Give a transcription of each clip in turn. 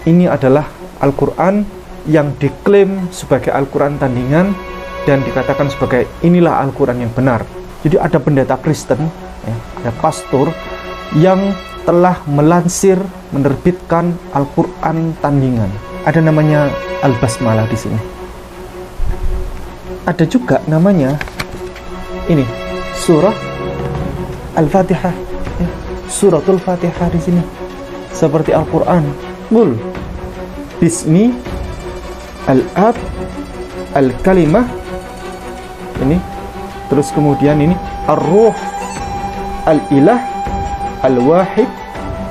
ini adalah Al-Quran yang diklaim sebagai Al-Quran tandingan dan dikatakan sebagai inilah Al-Quran yang benar. Jadi ada pendeta Kristen, ya, ada pastor yang telah melansir, menerbitkan Al-Quran tandingan. Ada namanya Al-Basmalah di sini. Ada juga namanya ini surah Al-Fatihah, ya, suratul Fatihah di sini. Seperti Al-Quran, Qul Bismi Al-Ab Al-Kalimah, ini terus kemudian ini Ar-Ruh Al-Ilah Al-Wahid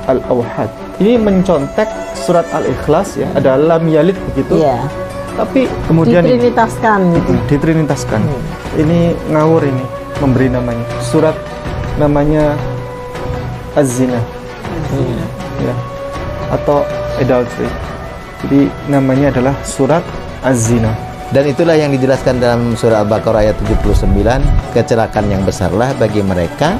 Al-Awhad. Ini mencontek surat Al-Ikhlas, ya, ada lam yalid begitu, ya. Tapi kemudian ditrinitaskan gitu. Ditrinitaskan. Ini ngawur, ini memberi namanya surat namanya Az-Zina, ya, atau adultery. Jadi namanya adalah surat Az-Zina. Dan itulah yang dijelaskan dalam surah Al-Baqarah ayat 79, kecelakaan yang besarlah bagi mereka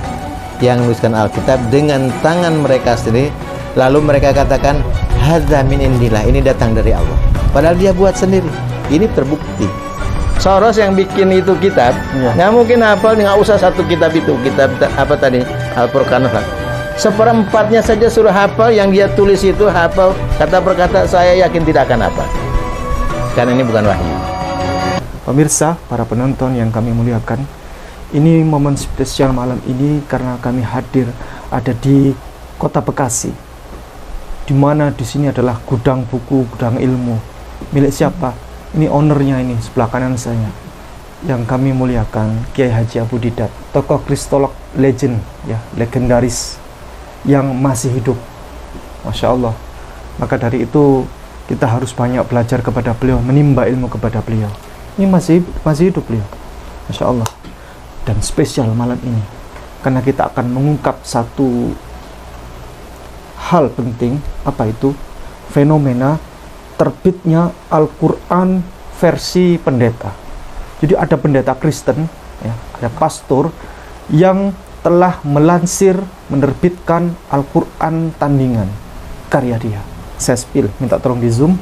yang menuliskan Alkitab dengan tangan mereka sendiri, lalu mereka katakan hadza min indillah, ini datang dari Allah, padahal dia buat sendiri. Ini terbukti. Soros yang bikin itu kitab, nggak mungkin hafal, nggak usah satu kitab itu, kitab apa tadi, Al-Furqan. Seperempatnya saja suruh hafal, yang dia tulis itu hafal kata per kata, saya yakin tidak akan hafal, karena ini bukan wahyu. Pemirsa, para penonton yang kami muliakan, ini momen spesial malam ini karena kami hadir ada di Kota Bekasi, di mana di sini adalah gudang buku, gudang ilmu. Milik siapa? Ini ownernya, ini sebelah kanan saya, yang kami muliakan, Kiai Haji Abu Didat, tokoh kristolog legend, ya, legendaris yang masih hidup. Masya Allah. Maka dari itu kita harus banyak belajar kepada beliau, menimba ilmu kepada beliau. Ini masih hidup beliau, Masya Allah. Dan spesial malam ini karena kita akan mengungkap satu hal penting. Apa itu? Fenomena terbitnya Al-Quran versi pendeta. Jadi ada pendeta Kristen, ya, ada pastor yang telah melansir, menerbitkan Al-Quran tandingan, karya dia. Saya spill, minta tolong di zoom.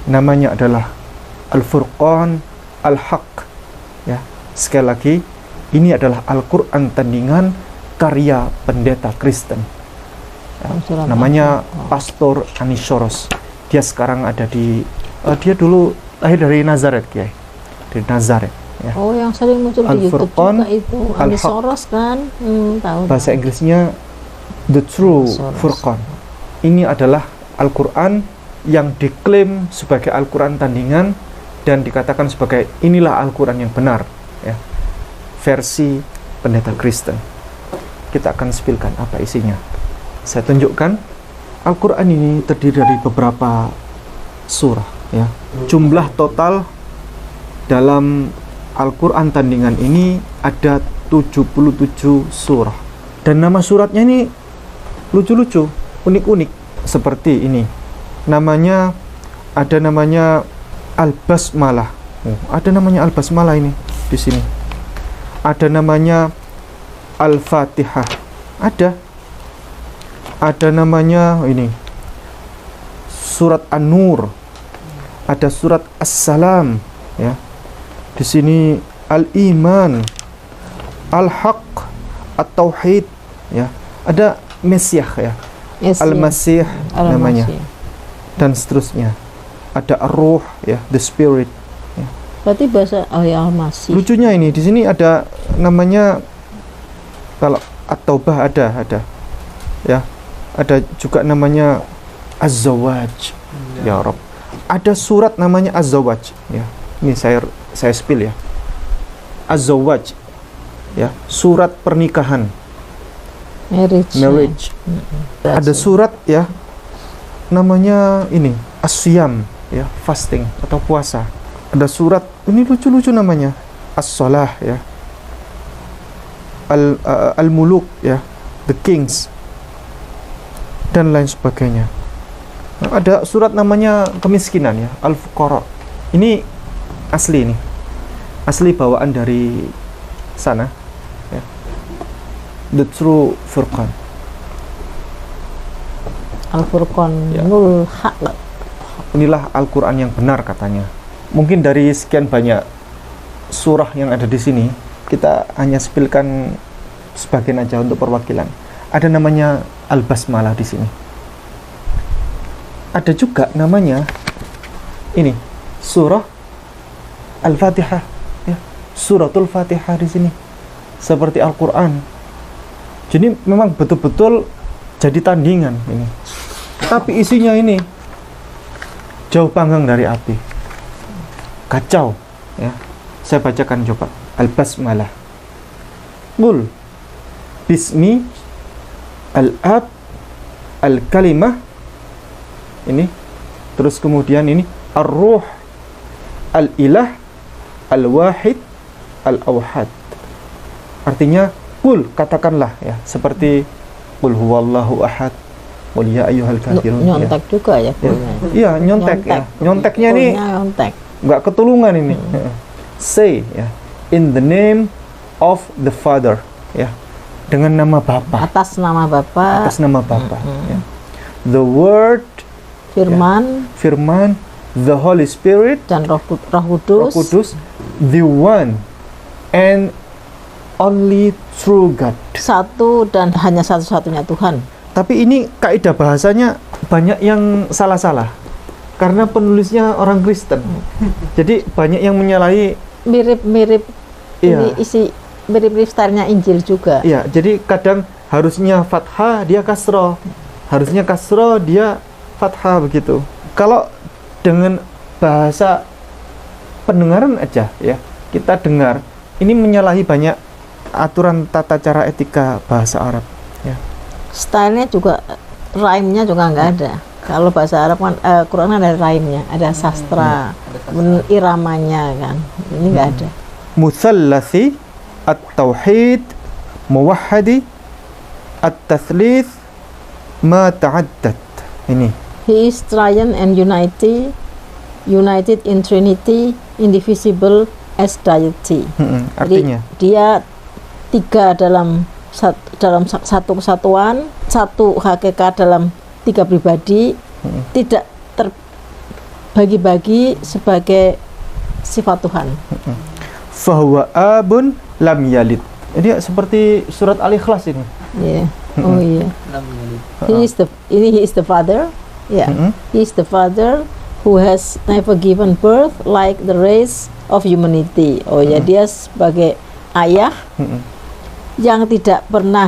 Namanya adalah Al-Furqan Al-Haq, ya. Sekali lagi, ini adalah Al-Quran tandingan karya pendeta Kristen, ya. Namanya Pastor Anisoros. Dia sekarang ada di dia dulu lahir dari Nazaret, Kiai, dari Nazaret, ya. Oh, yang sering muncul di YouTube juga itu Anisoros kan, tahu. Bahasa Inggrisnya The True Furqan. Ini adalah Al-Quran yang diklaim sebagai Al-Quran tandingan dan dikatakan sebagai inilah Al-Quran yang benar, ya, versi pendeta Kristen. Kita akan spillkan apa isinya. Saya tunjukkan. Al-Quran ini terdiri dari beberapa surah, ya. Jumlah total dalam Al-Quran tandingan ini ada 77 surah. Dan nama suratnya ini lucu-lucu, unik-unik. Seperti ini. Namanya, ada namanya Al-Basmalah. Ada namanya Al-Basmalah ini di sini. Ada namanya Al-Fatihah. Ada namanya ini surat An-Nur. Ada surat As-Salam, ya. Di sini Al-Iman, Al-Haq, At-Tauhid, ya. Ada Mesiah, ya. Al-Masih namanya. Dan seterusnya. Ada Ar-Ruh, ya, the Spirit, ya. Berarti bahasa Al-Masih. Lucunya ini di sini ada namanya, kalau At-Taubah ada. Ya. Ada juga namanya Az-Zawaj, ya Rabb. Ada surat namanya Az-Zawaj, ya. Ini saya spill, ya. Az-Zawaj, ya, surat pernikahan. Marriage. Ada surat, ya, namanya ini As-Siyam, ya, fasting atau puasa. Ada surat ini lucu-lucu namanya As-Salah, ya. Al-Muluk, ya, the Kings, dan lain sebagainya. Ada surat namanya kemiskinan, ya, Al-Fuqara. Ini asli, ini asli bawaan dari sana, ya. The True Furqan. Al-Furqan, ya. Nul Haq. inilah Al-Quran yang benar katanya. Mungkin dari sekian banyak surah yang ada di sini, kita hanya sepilkan sebagian aja untuk perwakilan. Ada namanya Al-Basmalah di sini. Ada juga namanya ini surah Al-Fatihah, ya. Suratul Fatihah di sini. Seperti Al-Quran. Jadi memang betul-betul jadi tandingan ini. Tapi isinya ini jauh panggang dari api. Kacau, ya. Saya bacakan coba. Al-Basmalah. Qul bismi al-ab al-kalimah. Ini. Terus kemudian ini ar-ruh al-ilah al-wahid al-awhad. Artinya qul, katakanlah, ya, seperti qul huwallahu ahad, qul ya ayyuhal kafirun. Nyontek ya. Juga ya, iya, nyontek ya. Nyonteknya ini nggak ketulungan ini. Say, ya, in the name of the Father, ya, dengan nama Bapa. Atas nama Bapa. Atas nama Bapa. Ya. The Word, Firman, ya, Firman, the Holy Spirit, dan Roh Kudus, the One and only true God. Satu dan hanya satu-satunya Tuhan. Tapi ini kaidah bahasanya banyak yang salah-salah karena penulisnya orang Kristen. Jadi banyak yang menyalahi. Mirip-mirip, iya. Ini isi mirip-mirip stylenya Injil juga. Iya, jadi kadang harusnya fathah dia kasroh, harusnya kasroh dia fathah, begitu. Kalau dengan bahasa pendengaran aja, ya, kita dengar, ini menyalahi banyak aturan tata cara etika bahasa Arab, ya. Stylenya juga, rhyme-nya juga nggak ada. Kalau bahasa Arab kan Quran ada rhyme-nya, ada sastra, iramanya kan. Ini nggak ada. Mutsallasi at-tauhid muwahhadi at-tatslits ma ta'addad. Ini. He is triune and united in Trinity, indivisible as deity. Artinya jadi, dia tiga dalam satu kesatuan, satu hakikat dalam tiga pribadi, tidak terbagi-bagi sebagai sifat Tuhan. Fahuwa abun lam yalid. Ini seperti surat Al-Ikhlas ini. Yeah. Oh iya. He is the father. Yeah. He is the father who has never given birth like the race of humanity. Oh ya, dia sebagai ayah yang tidak pernah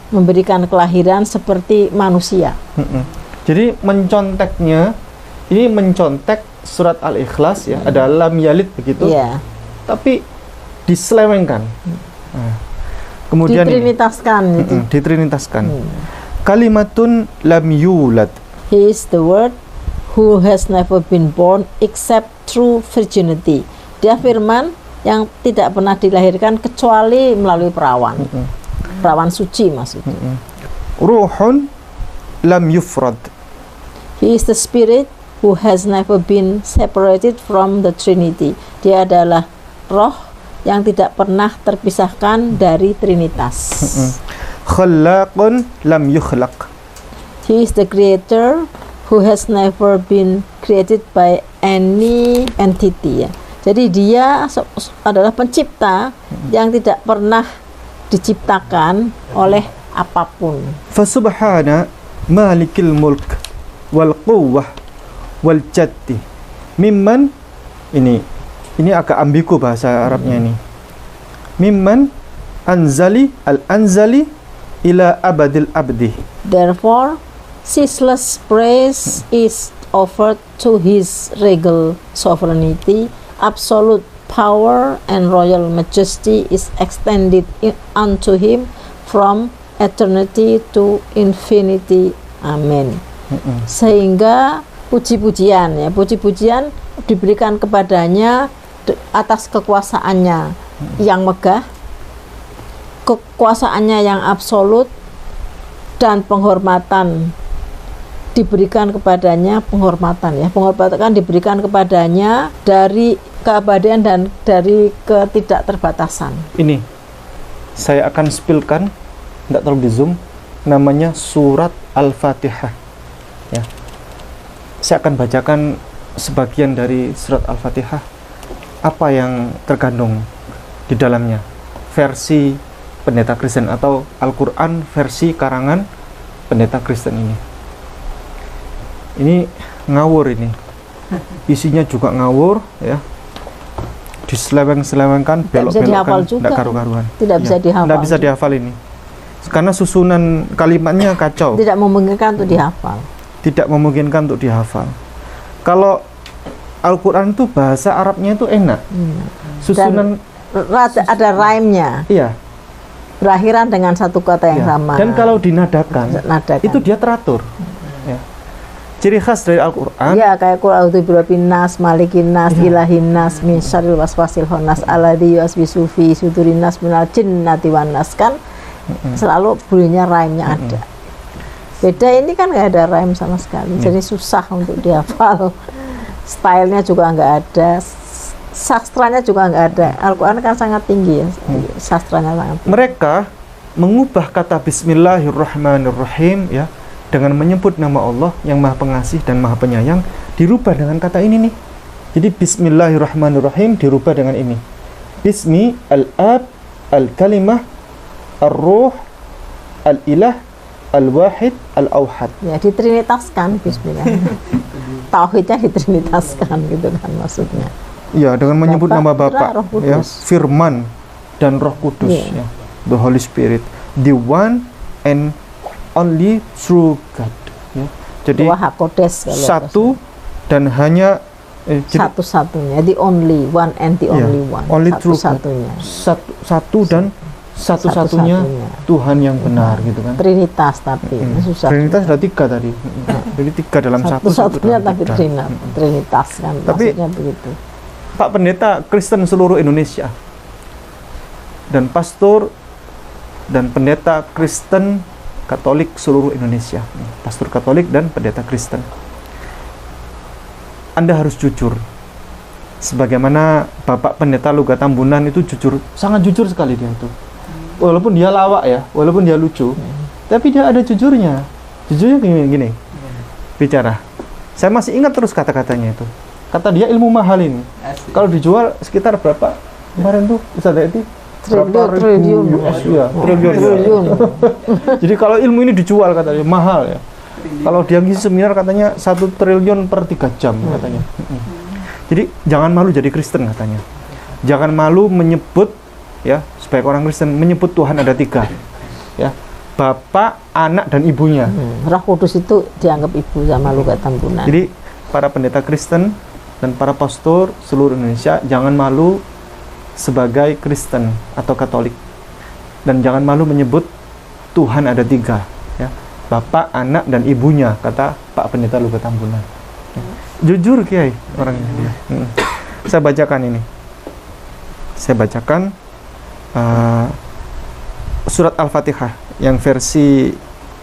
memberikan kelahiran seperti manusia. Jadi menconteknya, ini mencontek surat Al-Ikhlas, ya, ada lam yalid begitu. Yeah. Tapi diselewengkan. Nah, kemudian ditrinitaskan. Ditrinitaskan. Kalimatun lam yulad. He is the word who has never been born except through virginity. Dia firman yang tidak pernah dilahirkan kecuali melalui perawan. Perawan suci maksudnya. Ruhun lam yufrad. He is the spirit who has never been separated from the Trinity. Dia adalah roh yang tidak pernah terpisahkan dari Trinitas. Khallaqun lam yukhlaq. He is the creator who has never been created by any entity. Ya. Jadi dia adalah pencipta yang tidak pernah diciptakan oleh apapun. Fasubhana malikil mulk wal quwwah wal jaddi mimman, ini agak ambigu bahasa Arabnya ini. Mimman anzali al-anzali ila abadil abdi. Therefore, ceaseless praise is offered to his regal sovereignty, absolute power and royal majesty is extended unto him from eternity to infinity. Amen. Sehingga puji-pujian diberikan kepadanya atas kekuasaannya yang megah, kekuasaannya yang absolut, dan penghormatan diberikan kepadanya, penghormatan diberikan kepadanya dari keabadian dan dari ketidakterbatasan. Ini saya akan spillkan, tidak terlalu di zoom, namanya surat Al-Fatihah, ya. Saya akan bacakan sebagian dari surat Al-Fatihah, apa yang terkandung di dalamnya, versi pendeta Kristen atau Al-Quran versi karangan pendeta Kristen ini. Ini ngawur ini, isinya juga ngawur ya, diseleweng-selewengkan, belok-belokkan, tidak karu-karuan. Tidak bisa dihafal. Tidak bisa dihafal ini, karena susunan kalimatnya kacau. Tidak memungkinkan untuk dihafal. Tidak memungkinkan untuk dihafal. Kalau Al-Quran itu bahasa Arabnya itu enak, susunan dan ada rhyme-nya. Iya. Berakhiran dengan satu kata yang sama. Dan kalau dinadakan, itu dia teratur. Ya. Ciri khas dari Al-Quran. Ya, kayak Qul a'udzu birabbin nas, malikin nas, ilahin nas, min syarril waswasil khannas, alladzi yuwaswisu fi sudurin nas minal jinnati wan nas, kan selalu bunyinya rhyme-nya ada. Beda ini kan nggak ada rhyme sama sekali, jadi susah untuk dihafal. Stylenya juga nggak ada, sastranya juga nggak ada. Al-Quran kan sangat tinggi ya, sastranya sangat tinggi. Mereka mengubah kata Bismillahirrahmanirrahim ya, dengan menyebut nama Allah yang Maha Pengasih dan Maha Penyayang, dirubah dengan kata ini nih. Jadi Bismillahirrahmanirrahim dirubah dengan ini. Bismi al-ab, al-kalimah, ar-ruh, al-ilah, al-wahid, al-awhad. Ya, ditrinitaskan Bismillah. Tauhidnya ditrinitaskan gitu kan maksudnya. Ya, dengan menyebut nama Bapa, ya, Firman dan Roh Kudus, ya, the Holy Spirit, the one and only true God. Ya. Jadi satu dan hanya satu-satunya, the only one and the only one. Only true satu-satunya. Satu dan satu-satunya Tuhan yang benar gitu kan. Trinitas tapi susah. Trinitas ada tiga tadi. Jadi tiga dalam satu. Satu-satunya tapi Trinitas kan. Tapi maksudnya begitu. Pak Pendeta Kristen seluruh Indonesia dan pastor dan pendeta Kristen Katolik seluruh Indonesia, pastor Katolik dan pendeta Kristen, Anda harus jujur. Sebagaimana Bapak Pendeta Luga Tambunan itu jujur, sangat jujur sekali dia itu. Walaupun dia lawak ya, walaupun dia lucu, tapi dia ada jujurnya. Jujurnya gini, bicara. Saya masih ingat terus kata-katanya itu. Kata dia ilmu mahal ini. Kalau dijual sekitar berapa? Kemarin tuh Ustaz Eti? Triliun. Ya, triliun. Jadi kalau ilmu ini dijual katanya mahal ya. Kalau dia ngisi seminar katanya 1 triliun per 3 jam katanya. Jadi jangan malu jadi Kristen katanya. Jangan malu menyebut ya, sebagai orang Kristen menyebut Tuhan ada 3. Ya. Bapa, anak dan ibunya. Roh Kudus itu dianggap ibu sama Luga Tambunan. Jadi para pendeta Kristen dan para pastor seluruh Indonesia jangan malu sebagai Kristen atau Katolik, dan jangan malu menyebut Tuhan ada 3 ya, Bapak, anak dan ibunya, kata Pak Pendeta Luga Tambunan. Jujur Kiai orangnya. Saya bacakan ini. Saya bacakan surat Al-Fatihah yang versi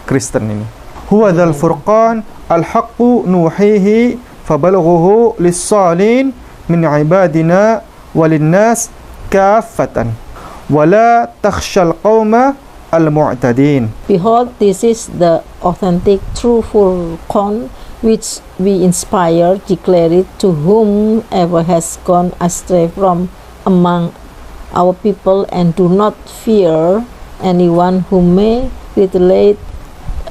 Kristen ini. Huwa dzal furqan al-haqqu nuhihi fabalaghuhu lis-salin min ibadina walin-nas kaffatan wala takhshal qauma al-mu'tadin. Behold, this is the authentic true Furqan which we inspire, declare it to whomever has gone astray from among our people, and do not fear anyone who may retaliate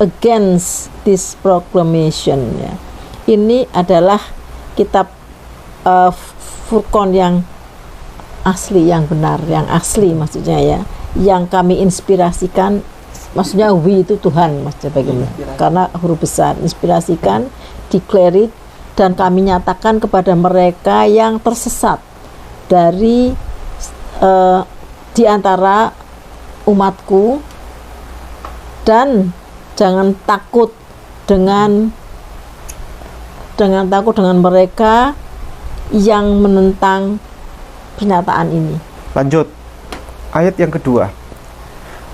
against this proclamation. Ya. Ini adalah kitab Furqan yang asli, yang benar, yang asli maksudnya ya, yang kami inspirasikan, maksudnya we itu Tuhan maksudnya bagaimana, karena huruf besar, inspirasikan, declare it, dan kami nyatakan kepada mereka yang tersesat dari di antara umatku, dan jangan takut dengan mereka yang menentang pernyataan ini. Lanjut ayat yang kedua.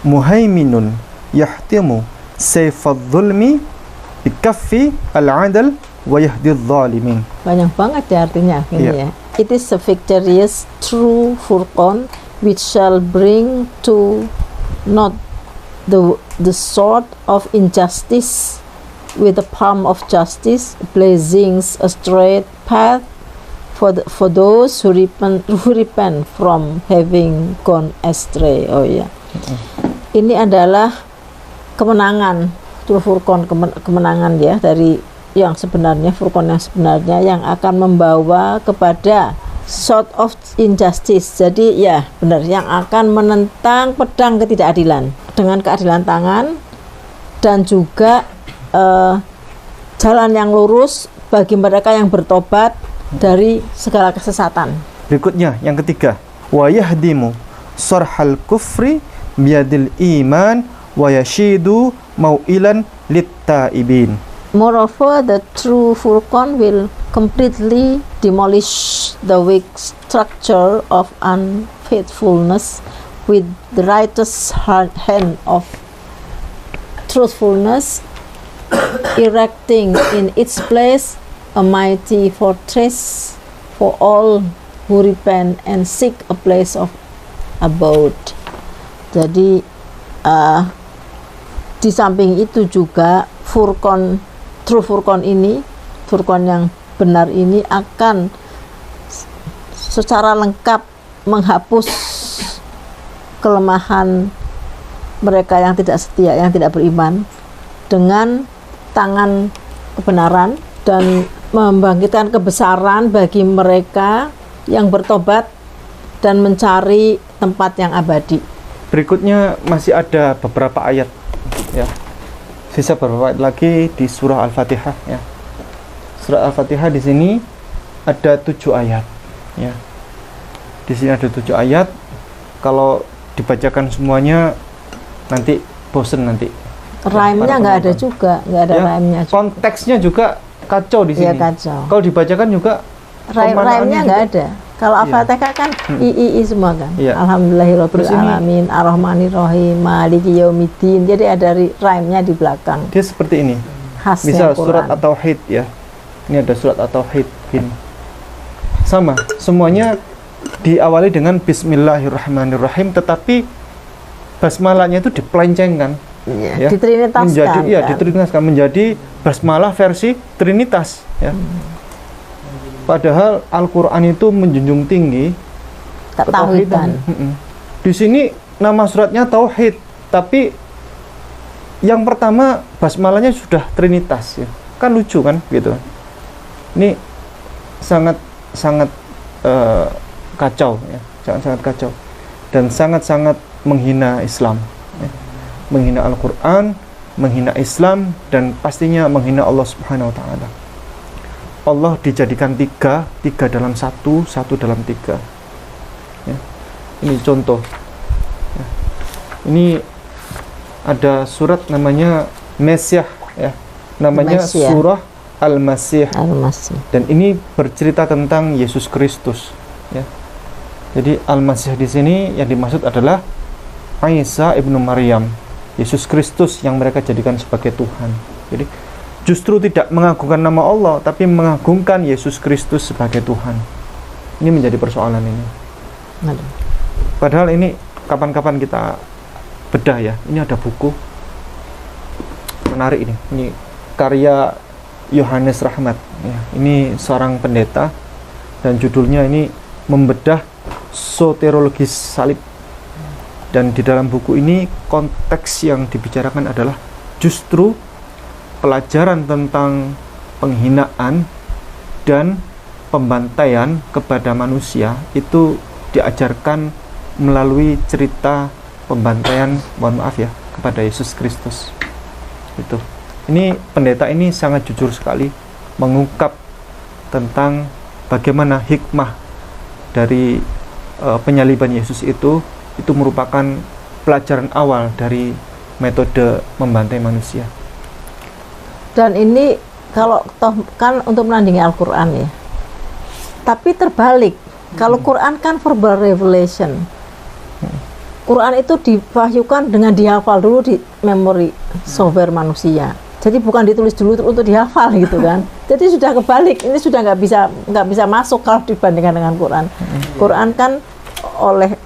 Muhaiminun yahtimu sayfadh-dhulmi bikaffi al-'adl wa yahdidh dhalimin. Banyak banget ya artinya ini ya. It is a victorious true Furqan which shall bring to not the sword of injustice with the palm of justice, blazing a straight path for those who repent from having gone astray. Oh ya, ini adalah kemenangan, Furqan, kemenangan ya dari yang sebenarnya, Furqan yang sebenarnya, yang akan membawa kepada sword of injustice. Jadi ya benar, yang akan menentang pedang ketidakadilan dengan keadilan tangan, dan juga jalan yang lurus bagi mereka yang bertobat dari segala kesesatan. Berikutnya yang ketiga, wa yahdimu sarhal kufri biyadil iman wa yashidu mau'ilan littaibin. Moreover, the true Furqan will completely demolish the weak structure of unfaithfulness with the righteous hand of truthfulness, erecting in its place a mighty fortress for all who repent and seek a place of abode. Jadi di samping itu juga Furqan, true Furqan ini, Furqan yang benar ini akan secara lengkap menghapus kelemahan mereka yang tidak setia, yang tidak beriman, dengan tangan kebenaran, dan membangkitkan kebesaran bagi mereka yang bertobat dan mencari tempat yang abadi. Berikutnya masih ada beberapa ayat ya. Sisa beberapa ayat lagi di surah Al-Fatihah ya. Surah Al-Fatihah di sini ada 7 ayat ya. Di sini ada 7 ayat. Kalau dibacakan semuanya nanti bosen nanti. Rhyme-nya nggak ada juga, nggak ada ya, rhyme-nya juga. Konteksnya juga kacau di sini. Ya, kacau. Kalau dibacakan juga rhyme-nya nggak ada. Kalau Al-Fatihah kan i semua kan. Ya. Alhamdulillahirabbil alamin, arrahmanirrahim, maliki yaumiddin. Jadi ada rhyme-nya di belakang. Dia seperti ini. Khasnya misal Quran. Surat At-Tauhid ya. Ini ada surat At-Tauhid ini. Sama, semuanya diawali dengan bismillahirrahmanirrahim, tetapi basmalahnya itu dipelencengkan. Ya, ditrinitaskan. Menjadi ya, ditrinitaskan menjadi basmalah versi trinitas ya. Padahal Al-Qur'an itu menjunjung tinggi ketauhidan. Di sini nama suratnya Tauhid, tapi yang pertama basmalahnya sudah trinitas ya. Kan lucu kan gitu. Ini sangat kacau ya, sangat kacau dan sangat menghina Islam ya. Menghina Al-Qur'an, menghina Islam, dan pastinya menghina Allah Subhanahu wa taala. Allah dijadikan tiga dalam satu dalam tiga ya. Ini contoh ya. Ini ada surat namanya Mesyah ya, namanya Mesyah. Surah Al-Masih. Dan ini bercerita tentang Yesus Kristus ya. Jadi Al-Masih di sini yang dimaksud adalah Isa ibnu Maryam, Yesus Kristus yang mereka jadikan sebagai Tuhan. Jadi justru tidak mengagungkan nama Allah, tapi mengagungkan Yesus Kristus sebagai Tuhan. Ini menjadi persoalan ini. Padahal ini kapan-kapan kita bedah ya. Ini ada buku menarik ini. Ini karya Yohanes Rahmat ya. Ini seorang pendeta dan judulnya ini membedah soterologis salib. Dan di dalam buku ini konteks yang dibicarakan adalah justru pelajaran tentang penghinaan dan pembantaian kepada manusia itu diajarkan melalui cerita pembantaian, mohon maaf ya, kepada Yesus Kristus. Itu. Ini pendeta ini sangat jujur sekali mengungkap tentang bagaimana hikmah dari penyaliban Yesus itu merupakan pelajaran awal dari metode membantai manusia. Dan ini kalau toh kan untuk menandingi Al-Qur'an ya. Tapi terbalik. Kalau Quran kan verbal revelation. Quran itu diwahyukan dengan dihafal dulu di memori software manusia. Jadi bukan ditulis dulu untuk dihafal gitu kan. Jadi sudah kebalik. Ini sudah nggak bisa masuk kalau dibandingkan dengan Quran. Quran kan oleh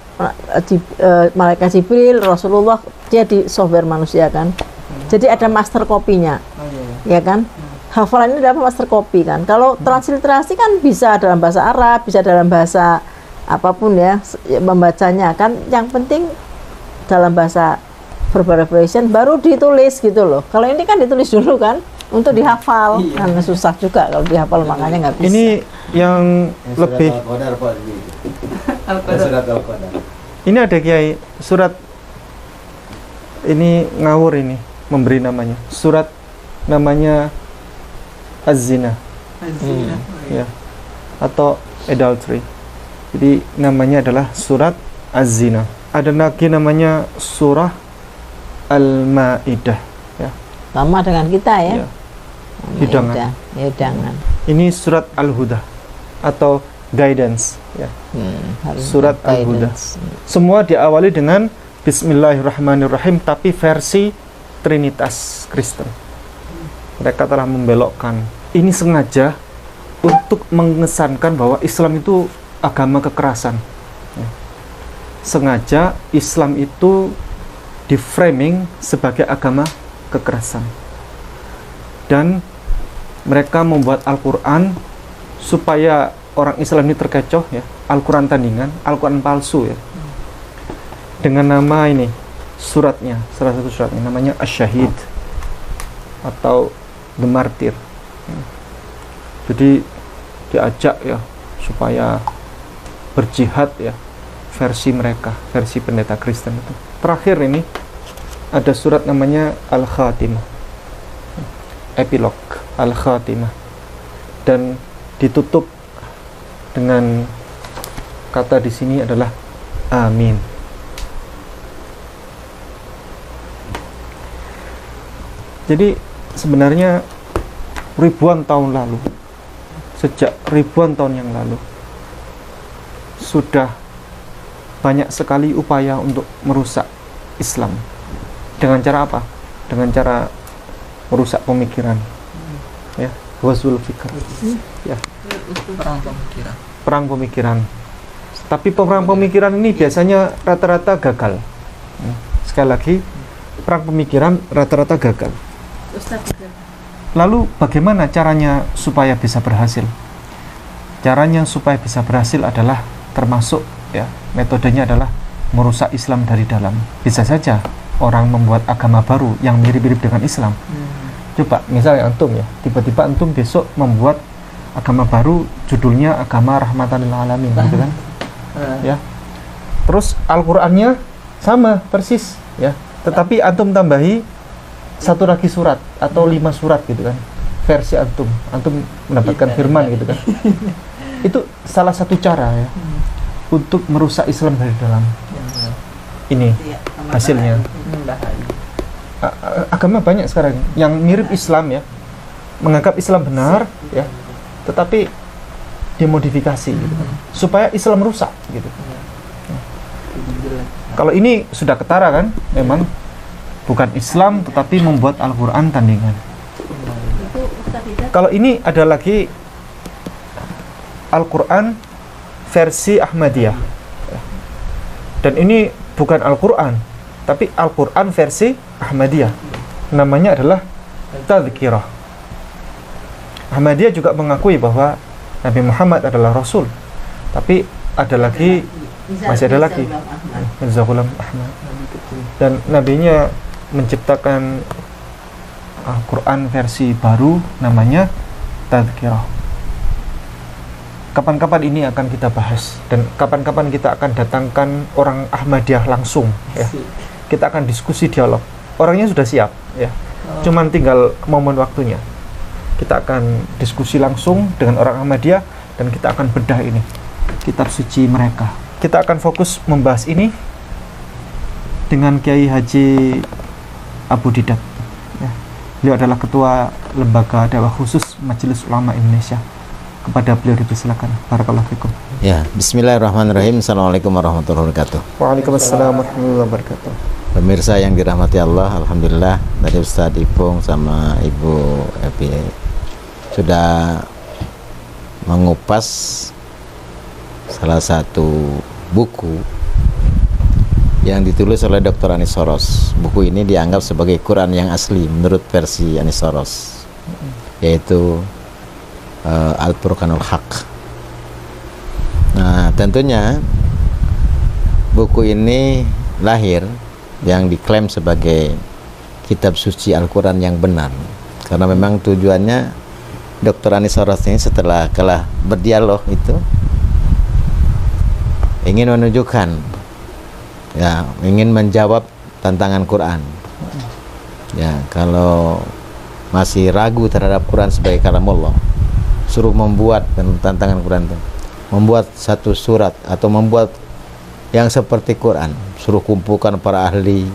malaikat Jibril, Rasulullah, dia di software manusia kan. Jadi ada master copy-nya. ya kan? Hafalan ini dapat master copy kan. Kalau transliterasi kan bisa dalam bahasa Arab, bisa dalam bahasa apapun ya, membacanya kan. Yang penting dalam bahasa verbal revelation baru ditulis gitu loh. Kalau ini kan ditulis dulu kan untuk dihafal, karena susah juga kalau dihafal, makanya nggak bisa. Ini yang lebih ini ada kiai surat ini ngawur ini memberi namanya surat namanya Az-Zina ya, atau adultery. Jadi namanya adalah surat Az-Zina. Ada lagi namanya surah Al-Maidah ya. Sama dengan kita ya. Hidangan. Hidangan. Ini surat Al-Huda atau guidance ya. Surat Al-Huda. Semua diawali dengan Bismillahirrahmanirrahim, tapi versi Trinitas Kristen. Mereka telah membelokkan. Ini sengaja untuk mengesankan bahwa Islam itu agama kekerasan. Sengaja Islam itu di-framing sebagai agama kekerasan. Dan mereka membuat Al-Quran supaya orang Islam ini terkecoh ya. Al-Quran tandingan, Al-Quran palsu ya. Dengan nama ini, suratnya, salah satu suratnya namanya Asy-Syahid atau The Martyr. Jadi diajak ya supaya berjihad ya, versi mereka, versi pendeta Kristen itu. Terakhir ini ada surat namanya Al-Khatimah, epilog Al-Khatimah, dan ditutup dengan kata di sini adalah amin. Jadi sebenarnya ribuan tahun lalu, sejak ribuan tahun yang lalu, sudah banyak sekali upaya untuk merusak Islam. Dengan cara apa? Dengan cara merusak pemikiran, ya, ghazwul fikr, ya, perang pemikiran. Tapi perang pemikiran ini biasanya rata-rata gagal. Sekali lagi, perang pemikiran rata-rata gagal. Lalu bagaimana caranya supaya bisa berhasil? Caranya supaya bisa berhasil adalah termasuk ya, metodenya adalah merusak Islam dari dalam. Bisa saja orang membuat agama baru yang mirip-mirip dengan Islam. Coba misalnya antum ya, tiba-tiba antum besok membuat agama baru judulnya agama rahmatan lil alamin gitu kan. Ya. Terus Al-Qur'annya sama persis ya, tetapi antum tambahi satu lagi surat atau 5 surat gitu kan, versi antum mendapatkan firman gitu kan. Itu salah satu cara ya untuk merusak Islam dari dalam. Ini hasilnya. Agama banyak sekarang yang mirip Islam ya, menganggap Islam benar ya, tetapi dimodifikasi gitu kan, supaya Islam rusak gitu. Kalau ini sudah ketara kan, memang bukan Islam tetapi membuat Al-Quran tandingan. Kalau ini ada lagi Al-Quran versi Ahmadiyah, dan ini bukan Al-Quran tapi Al-Quran versi Ahmadiyah, namanya adalah Tadhkirah. Ahmadiyah juga mengakui bahwa Nabi Muhammad adalah Rasul, tapi ada lagi, masih ada lagi Mirza Ghulam Ahmad, dan nabinya menciptakan Al-Quran versi baru namanya Tadhkirah. Kapan-kapan ini akan kita bahas, dan kapan-kapan kita akan datangkan orang Ahmadiyah langsung ya. Kita akan diskusi dialog. Orangnya sudah siap ya. Cuman tinggal momen waktunya. Kita akan diskusi langsung dengan orang Ahmadiyah dan kita akan bedah ini kitab suci mereka. Kita akan fokus membahas ini dengan Kiai Haji Abu Didat ya. Beliau adalah ketua lembaga dakwah khusus Majelis Ulama Indonesia. Kepada beliau dipersilakan. Barakallahu fikum. Ya, bismillahirrahmanirrahim. Assalamualaikum warahmatullahi wabarakatuh. Waalaikumsalam warahmatullahi wabarakatuh. Pemirsa yang dirahmati Allah, alhamdulillah tadi Ustadz Ipung sama Ibu Epi sudah mengupas salah satu buku yang ditulis oleh Dr. Anies Soros. Buku ini dianggap sebagai Quran yang asli menurut versi Anies Soros. yaitu Al-Furqanul Haq. Nah, tentunya buku ini lahir yang diklaim sebagai kitab suci Al-Quran yang benar, karena memang tujuannya Dr. Anies Saros ini setelah kalah berdialog itu ingin menunjukkan, ya, ingin menjawab tantangan Quran. Ya, kalau masih ragu terhadap Quran sebagai kalamullah, suruh membuat tantangan Quran itu, membuat satu surat atau membuat yang seperti Quran, suruh kumpulkan para ahli,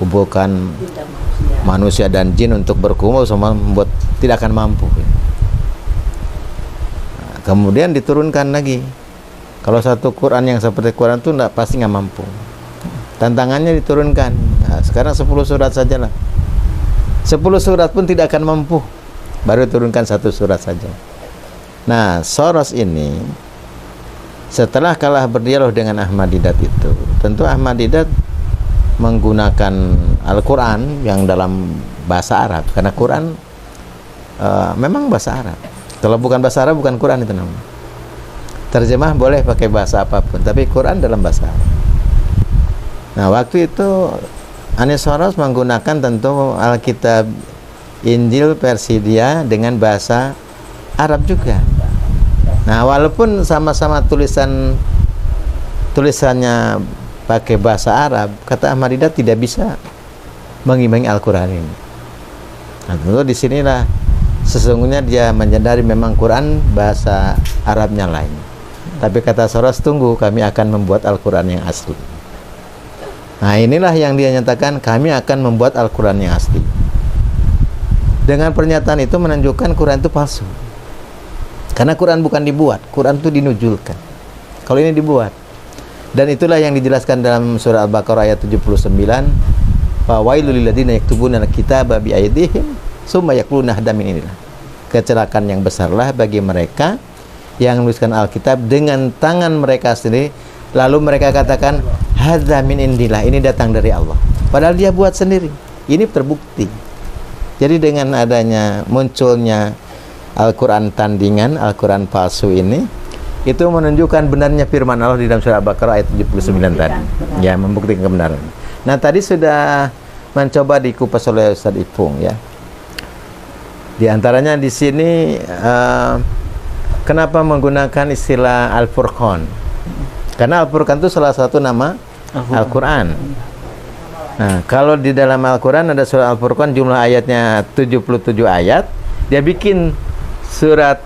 kumpulkan manusia dan jin untuk berkumpul, sama membuat tidak akan mampu. Nah, kemudian diturunkan lagi, kalau satu Quran yang seperti Quran itu pasti nggak mampu. Tantangannya diturunkan. Nah, sekarang 10 surat sajalah. 10 surat pun tidak akan mampu, baru turunkan 1 surat saja. Nah, Soros ini setelah kalah berdialog dengan Ahmad Didat itu, tentu Ahmad Didat menggunakan Al-Quran yang dalam bahasa Arab, karena Quran memang bahasa Arab. Kalau bukan bahasa Arab, bukan Quran itu namanya. Terjemah boleh pakai bahasa apapun, tapi Quran dalam bahasa Arab. Nah, waktu itu Anies Saros menggunakan tentu Alkitab Injil versi dia dengan bahasa Arab juga. Nah, walaupun sama-sama tulisannya pakai bahasa Arab, kata Ahmad Didat tidak bisa mengimbangi Al-Quran ini. Nah, tentu disinilah sesungguhnya dia menyadari memang Quran bahasa Arabnya lain. Tapi kata Saros, tunggu, kami akan membuat Al-Quran yang asli. Nah, inilah yang dia nyatakan, kami akan membuat Al-Quran yang asli. Dengan pernyataan itu menunjukkan Quran itu palsu. Karena Quran bukan dibuat, Quran itu dinujulkan. Kalau ini dibuat. Dan itulah yang dijelaskan dalam surah Al-Baqarah ayat 79, fawailul lil ladzina yaktubuna al-kitaba bi aydihim summa yaquluna hadza min indillah. Kecelakaan yang besarlah bagi mereka yang menuliskan Alkitab dengan tangan mereka sendiri, lalu mereka katakan hadza min indillah, ini datang dari Allah. Padahal dia buat sendiri. Ini terbukti. Jadi dengan adanya munculnya Al-Quran tandingan, Al-Quran palsu ini, itu menunjukkan benarnya firman Allah di dalam surah Al-Baqarah ayat 79 tadi. Ya, membuktikan kebenaran. Nah, tadi sudah mencoba dikupas oleh Ustaz Ipung, ya. Di antaranya di sini kenapa menggunakan istilah Al-Furqan? Karena Al-Furqan itu salah satu nama Al-Quran. Nah, kalau di dalam Al-Quran ada surah Al-Furqan, jumlah ayatnya 77 ayat. Dia bikin surat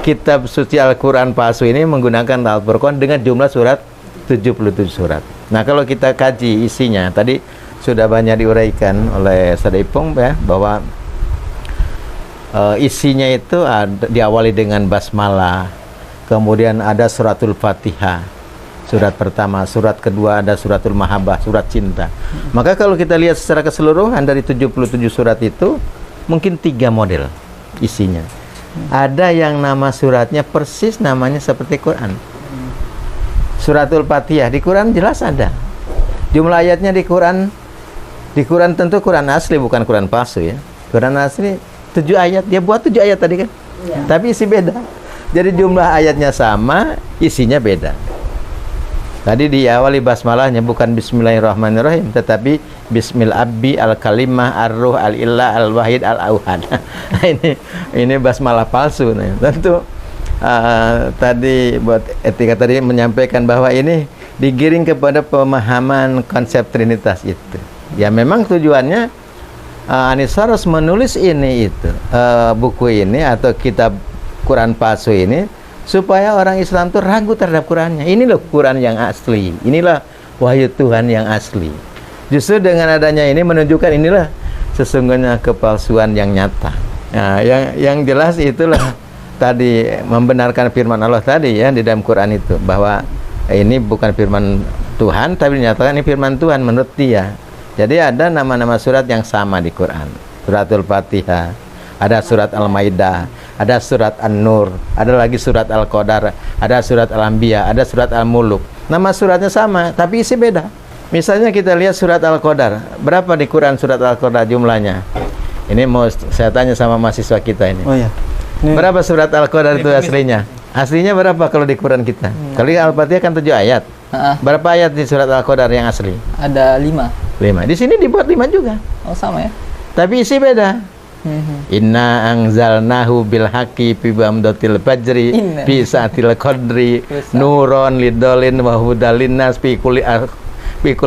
kitab suci Al-Quran palsu ini menggunakan Al-Furqan dengan jumlah surat 77 surat. Nah, kalau kita kaji isinya, tadi sudah banyak diuraikan oleh Ustaz Ipung, ya, bahwa isinya itu diawali dengan basmalah, kemudian ada suratul Fatihah, surat pertama, surat kedua ada suratul Mahabbah, surat cinta. Maka kalau kita lihat secara keseluruhan dari 77 surat itu, mungkin 3 model isinya. Ada yang nama suratnya persis namanya seperti Quran. Suratul Fatihah di Quran jelas ada. Jumlah ayatnya di Quran tentu Quran asli, bukan Quran palsu, ya. Quran asli 7 ayat. Dia buat 7 ayat tadi kan? Ya. Tapi isi beda. Jadi jumlah ayatnya sama, isinya beda. Tadi diawali basmalahnya bukan bismillahirrahmanirrahim, tetapi bismil abbi al-kalimah ar-ruh al-illah al-wahid al-auhad. ini basmalah palsu. Nah, tentu tadi buat etika tadi menyampaikan bahwa ini digiring kepada pemahaman konsep Trinitas itu. Ya, memang tujuannya Anies Saros menulis ini buku ini atau kitab Quran palsu ini supaya orang Islam itu ragu terhadap Qurannya. Ini loh Quran yang asli, inilah wahyu Tuhan yang asli. Justru dengan adanya ini menunjukkan inilah sesungguhnya kepalsuan yang nyata. Nah, yang jelas itulah tadi membenarkan firman Allah tadi, ya, di dalam Quran itu, bahwa ini bukan firman Tuhan, tapi dinyatakan ini firman Tuhan menurut dia. Jadi ada nama-nama surat yang sama di Quran. Suratul Fatihah, ada surat Al-Maidah, ada surat An-Nur, ada lagi surat Al-Qadar, ada surat Al-Anbiya, ada surat Al-Muluk. Nama suratnya sama, tapi isi beda. Misalnya kita lihat surat Al-Qadar. Berapa di Quran surat Al-Qadar jumlahnya? Ini mau saya tanya sama mahasiswa kita ini. Oh ya. Ini Berapa surat Al-Qadar itu aslinya? Aslinya berapa kalau di Quran kita? Kalau di Al-Fatihah kan 7 ayat. Berapa ayat di surat Al-Qadar yang asli? Ada 5. 5. Di sini dibuat 5 juga. Oh, sama ya? Tapi isi beda. Inna angzalnahu bil haqqi fi bamdatil fajri fi saatil qadri nuron lidolin wa hudalin nas fi kulli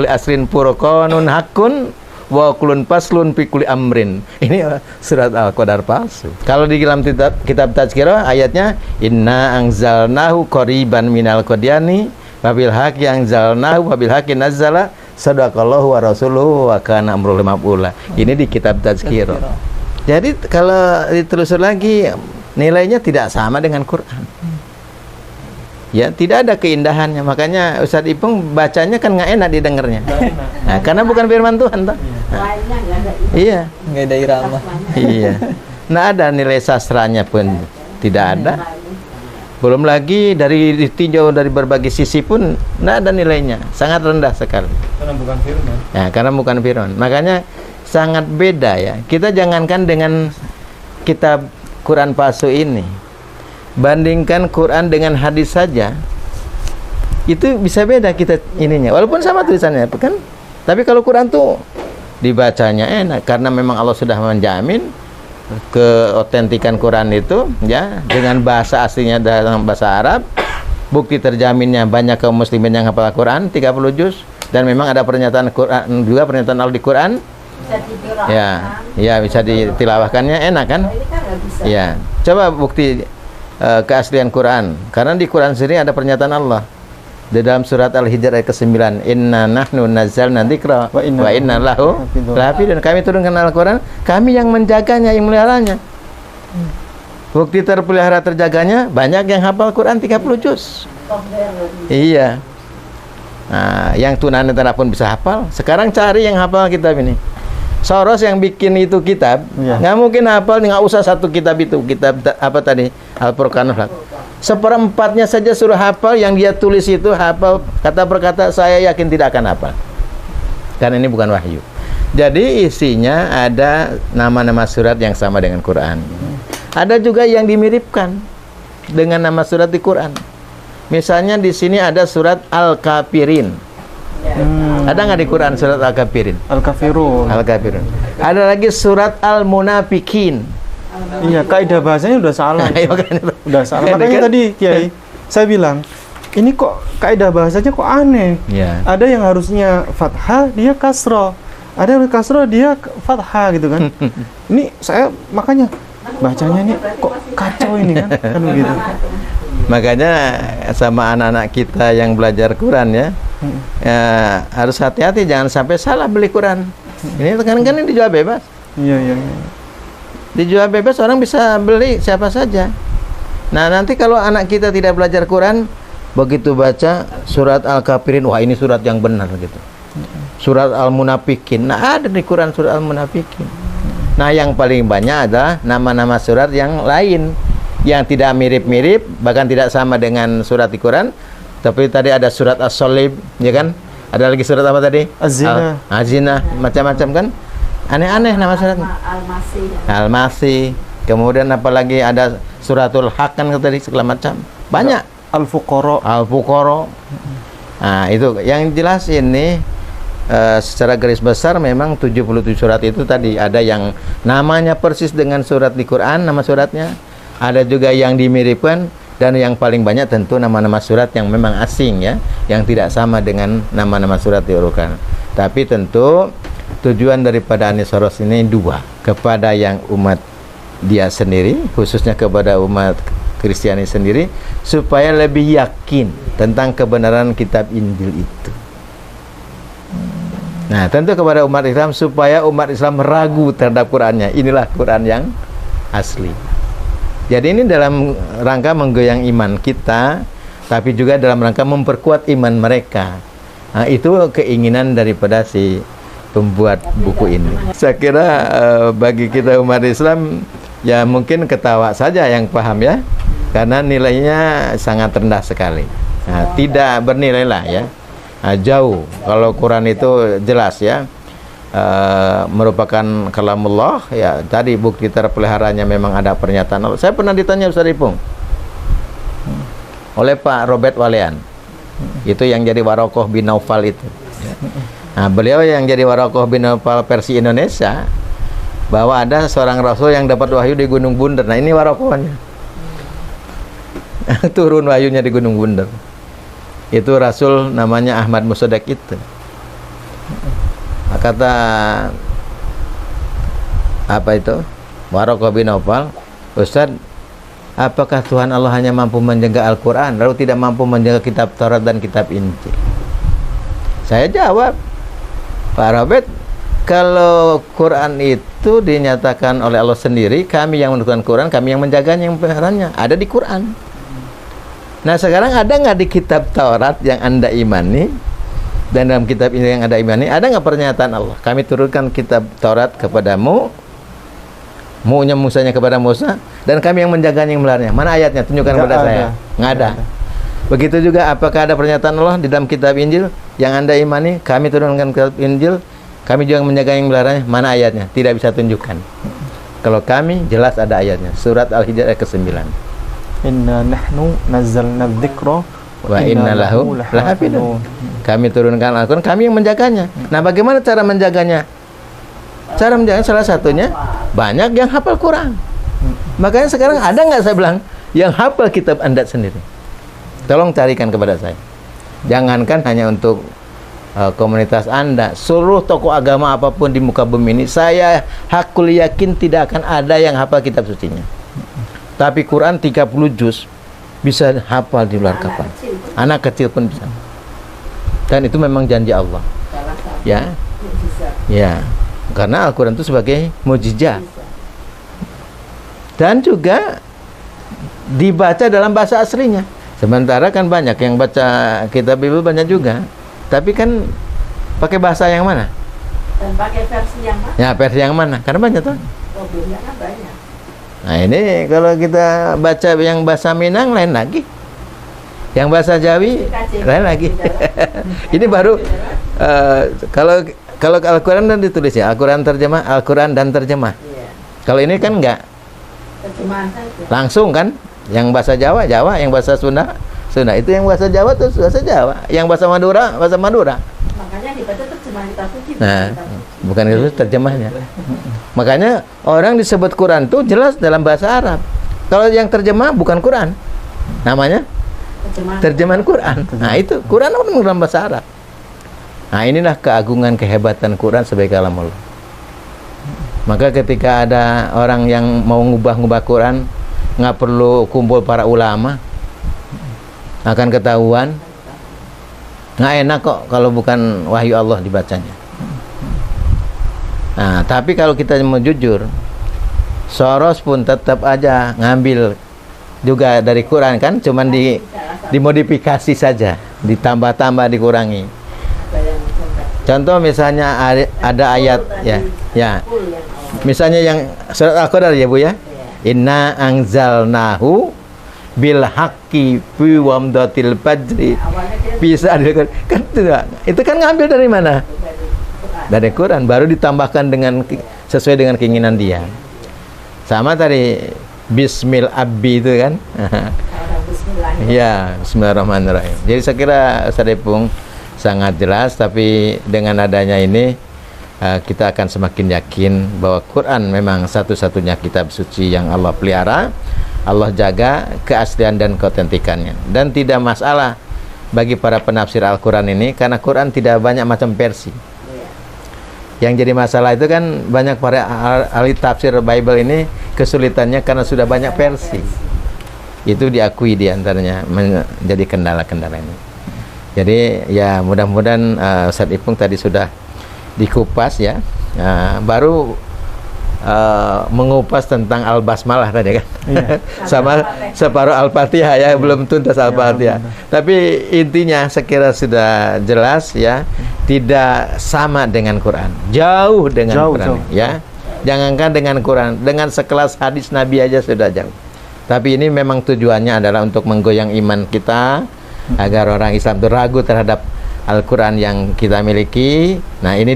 asrin furqanun hakun wa kulun paslun fi kulli amrin. Ini surat Al-Qadar palsu. Kalau di dalam kitab Tazkirah ayatnya inna angzalnahu qariban minal qadyani wa bil haqqi angzalnahu wa bil haqqi nazzala sadaqallahu wa rasuluhu wa kana amrul maf'ula. Ini di kitab Tazkirah. Jadi kalau ditelusur lagi nilainya tidak sama dengan Quran. Ya, tidak ada keindahannya. Makanya Ustadz Ipung bacanya kan nggak enak didengarnya. Nah, karena bukan firman Tuhan toh. Iya. Nggak ada irama. Iya. Nggak ada nilai sastranya pun tidak ada. Belum lagi dari ditinjau dari berbagai sisi pun nggak ada nilainya. Sangat rendah sekali. karena bukan firman. Ya, karena bukan firman. Makanya sangat beda ya. Kita jangankan dengan kitab Quran palsu ini, bandingkan Quran dengan hadis saja, itu bisa beda kita ininya. Walaupun sama tulisannya, kan? Tapi kalau Quran tuh dibacanya enak karena memang Allah sudah menjamin keotentikan Quran itu ya dengan bahasa aslinya dalam bahasa Arab. Bukti terjaminnya banyak kaum muslimin yang hafal Quran 30 juz dan memang ada pernyataan Quran juga, pernyataan Allah di Quran. Ya bisa ditilawahkannya enak kan? Ya, coba bukti keaslian Quran. Karena di Quran sendiri ada pernyataan Allah di dalam surat Al-Hijr ayat ke-9, Inna nahnu nazzalna dzikra wa inna lahu lahafidun. Kami turunkan Al-Quran, kami yang menjaganya, yang meliharanya. Bukti terpelihara terjaganya banyak yang hafal Quran 30 juz. Iya. Nah, yang tunanetra pun bisa hafal. Sekarang cari yang hafal kitab ini. Soros yang bikin itu kitab, nggak mungkin hafal, nggak usah satu kitab itu, kitab apa tadi, Al-Furqanul Haq. Seperempatnya saja suruh hafal, yang dia tulis itu hafal kata per kata, saya yakin tidak akan hafal. Karena ini bukan wahyu. Jadi isinya ada nama-nama surat yang sama dengan Quran. Ada juga yang dimiripkan dengan nama surat di Quran. Misalnya di sini ada surat Al-Kafirin. Ada nggak di Quran surat Al-Kafirin? Al-Kafirun. Al-Kafirun. Ada lagi surat Al-Munafikin. Iya, kaidah bahasanya udah salah. Udah salah. Makanya tadi Kiai saya bilang, ini kok kaidah bahasanya kok aneh. Ya. Ada yang harusnya fathah, dia kasroh. Ada yang kasroh, dia fathah gitu kan. Ini saya makanya bacanya ini kok kacau ini kan begitu. Makanya sama anak-anak kita yang belajar Quran ya, harus hati-hati, jangan sampai salah beli Quran. Ini kan ini dijual bebas. Iya. Dijual bebas, orang bisa beli siapa saja. Nah, nanti kalau anak kita tidak belajar Quran, begitu baca surat Al-Kafirin, wah ini surat yang benar gitu. Surat Al-Munafikin, nah ada di Quran surat Al-Munafikin. Nah, yang paling banyak adalah nama-nama surat yang lain, yang tidak mirip-mirip, bahkan tidak sama dengan surat di Quran. Tapi tadi ada surat As-Solib, ya kan? Ada lagi surat apa tadi? Az-Zina. Az-Zina, macam-macam kan? Aneh-aneh nama surat. Al-Masih. Kemudian apalagi ada suratul Haq kan tadi, segala macam. Banyak. Al-Fuqara. Nah, itu yang jelas ini secara garis besar memang 77 surat itu tadi ada yang namanya persis dengan surat di Quran, nama suratnya. Ada juga yang dimiripkan, dan yang paling banyak tentu nama-nama surat yang memang asing ya, yang tidak sama dengan nama-nama surat di Al-Quran. Tapi tentu tujuan daripada Anisoros ini dua, kepada yang umat dia sendiri, khususnya kepada umat Kristiani sendiri, supaya lebih yakin tentang kebenaran kitab Injil itu. Nah, tentu kepada umat Islam supaya umat Islam ragu terhadap Qurannya. Inilah Quran yang asli. Jadi ini dalam rangka menggoyang iman kita, tapi juga dalam rangka memperkuat iman mereka. Nah, itu keinginan daripada si pembuat buku ini. Saya kira bagi kita umat Islam ya mungkin ketawa saja yang paham ya, karena nilainya sangat rendah sekali. Nah, tidak bernilai lah ya. Nah, jauh. Kalau Quran itu jelas ya. merupakan kalamullah, ya tadi bukti terpeliharanya memang ada pernyataan Allah. Saya pernah ditanya Ustaz Ipung oleh Pak Robert Walean, itu yang jadi Warokoh bin Naufal itu. Nah, beliau yang jadi Warokoh bin Naufal versi Indonesia, bahwa ada seorang rasul yang dapat wahyu di Gunung Bunder. Nah, ini Warokohnya. Turun wahyunya di Gunung Bunder. Itu rasul namanya Ahmad Musaddiq itu. Kata apa itu? Warokoh bin Naufal, Ustaz, apakah Tuhan Allah hanya mampu menjaga Al-Quran lalu tidak mampu menjaga kitab Taurat dan kitab Injil? Saya jawab, Pak Robert, kalau Quran itu dinyatakan oleh Allah sendiri, kami yang menentukan Quran, kami yang menjaganya, yang mempeliharaannya, ada di Quran. Nah, sekarang ada nggak di kitab Taurat yang Anda imani, dan dalam kitab ini yang Anda imani, ada nggak pernyataan Allah? Kami turunkan kitab Taurat kepadamu, Mu'nya Musanya kepada Musa, dan kami yang menjaganya, yang meliharaannya. Mana ayatnya? Tunjukkan kepada saya. Nggak ada. Begitu juga, apakah ada pernyataan Allah di dalam kitab Injil yang Anda imani, kami turunkan kitab Injil, kami juga menjaga yang meliharaannya? Mana ayatnya? Tidak bisa tunjukkan. Kalau kami, jelas ada ayatnya. Surat Al-Hijr ayat ke-9. Inna nahnu nazzalna dzikra wa inna lahu lahafidun. Kami turunkan Al-Quran, kami yang menjaganya. Nah, bagaimana cara menjaganya? Cara menjaganya salah satunya, banyak yang hafal Quran. Makanya sekarang ada nggak, saya bilang, yang hafal kitab Anda sendiri? Tolong carikan kepada saya. Jangankan hanya untuk komunitas Anda, seluruh tokoh agama apapun di muka bumi ini, saya hakul yakin tidak akan ada yang hafal kitab sucinya. Tapi Quran 30 juz bisa hafal di luar kapal. Anak kecil pun bisa. Dan itu memang janji Allah. Ya. Ya. Karena Al-Quran itu sebagai mukjizat. Dan juga dibaca dalam bahasa aslinya. Sementara kan banyak yang baca kitab Bible, banyak juga. Tapi kan pakai bahasa yang mana? Dan pakai versi yang mana? Ya, versi yang mana? Karena banyak tuh. Oh, kan banyak. Nah, ini kalau kita baca yang bahasa Minang lain lagi. Yang bahasa Jawi lain lagi. Ini baru kalau Al-Quran dan ditulis ya, Al-Quran terjemah, Al-Quran dan terjemah. Kalau ini kan enggak. Terjemahan saja. Langsung kan? Yang bahasa Jawa, Jawa, yang bahasa Sunda, Sunda. Itu yang bahasa Jawa terus bahasa Jawa, yang bahasa Madura, bahasa Madura. Makanya dibaca terjemahan kitab suci. Nah, bukan itu terjemahnya. Makanya orang disebut Quran itu jelas dalam bahasa Arab. Kalau yang terjemah bukan Quran, namanya terjemahan Quran. Nah, itu Quran dalam bahasa Arab. Nah, inilah keagungan, kehebatan Quran sebagai kalamullah. Maka ketika ada orang yang mau ngubah-ngubah Quran, nggak perlu kumpul para ulama, akan ketahuan. Nggak enak kok kalau bukan wahyu Allah dibacanya. Nah, tapi kalau kita mau jujur, Soros pun tetap aja ngambil juga dari Quran kan, cuman dimodifikasi saja, ditambah-tambah, dikurangi. Contoh misalnya ada ayat ya. Misalnya yang surat Al-Qadar ya Bu ya. Inna anzalnahu bil haqqi fi wamdatil fajri. Bisa kan itu kan ngambil dari mana? Dari Quran, baru ditambahkan dengan sesuai dengan keinginan dia. Sama tadi Bismil Abbi itu kan. Ya, Bismillahirrahmanirrahim. Jadi saya kira Ustaz Ipung sangat jelas, tapi dengan adanya ini kita akan semakin yakin bahwa Quran memang satu-satunya kitab suci yang Allah pelihara, Allah jaga keaslian dan keautentikannya. Dan tidak masalah bagi para penafsir Al-Quran ini, karena Quran tidak banyak macam versi. Yang jadi masalah itu kan banyak para ahli tafsir Bible ini kesulitannya karena sudah banyak versi. Itu diakui diantaranya menjadi kendala-kendala ini. Jadi ya mudah-mudahan Ustaz Ipung tadi sudah dikupas ya. Baru mengupas tentang Al-Basmalah tadi kan. Iya. Sama separuh Al-Fatihah ya, belum tuntas Al-Fatihah. Tapi intinya sekira sudah jelas ya, tidak sama dengan Quran. Jauh dengan Quran ya. Jangankan dengan Quran, dengan sekelas hadis Nabi aja sudah jauh. Tapi ini memang tujuannya adalah untuk menggoyang iman kita, agar orang Islam itu ragu terhadap Al-Quran yang kita miliki. Nah, ini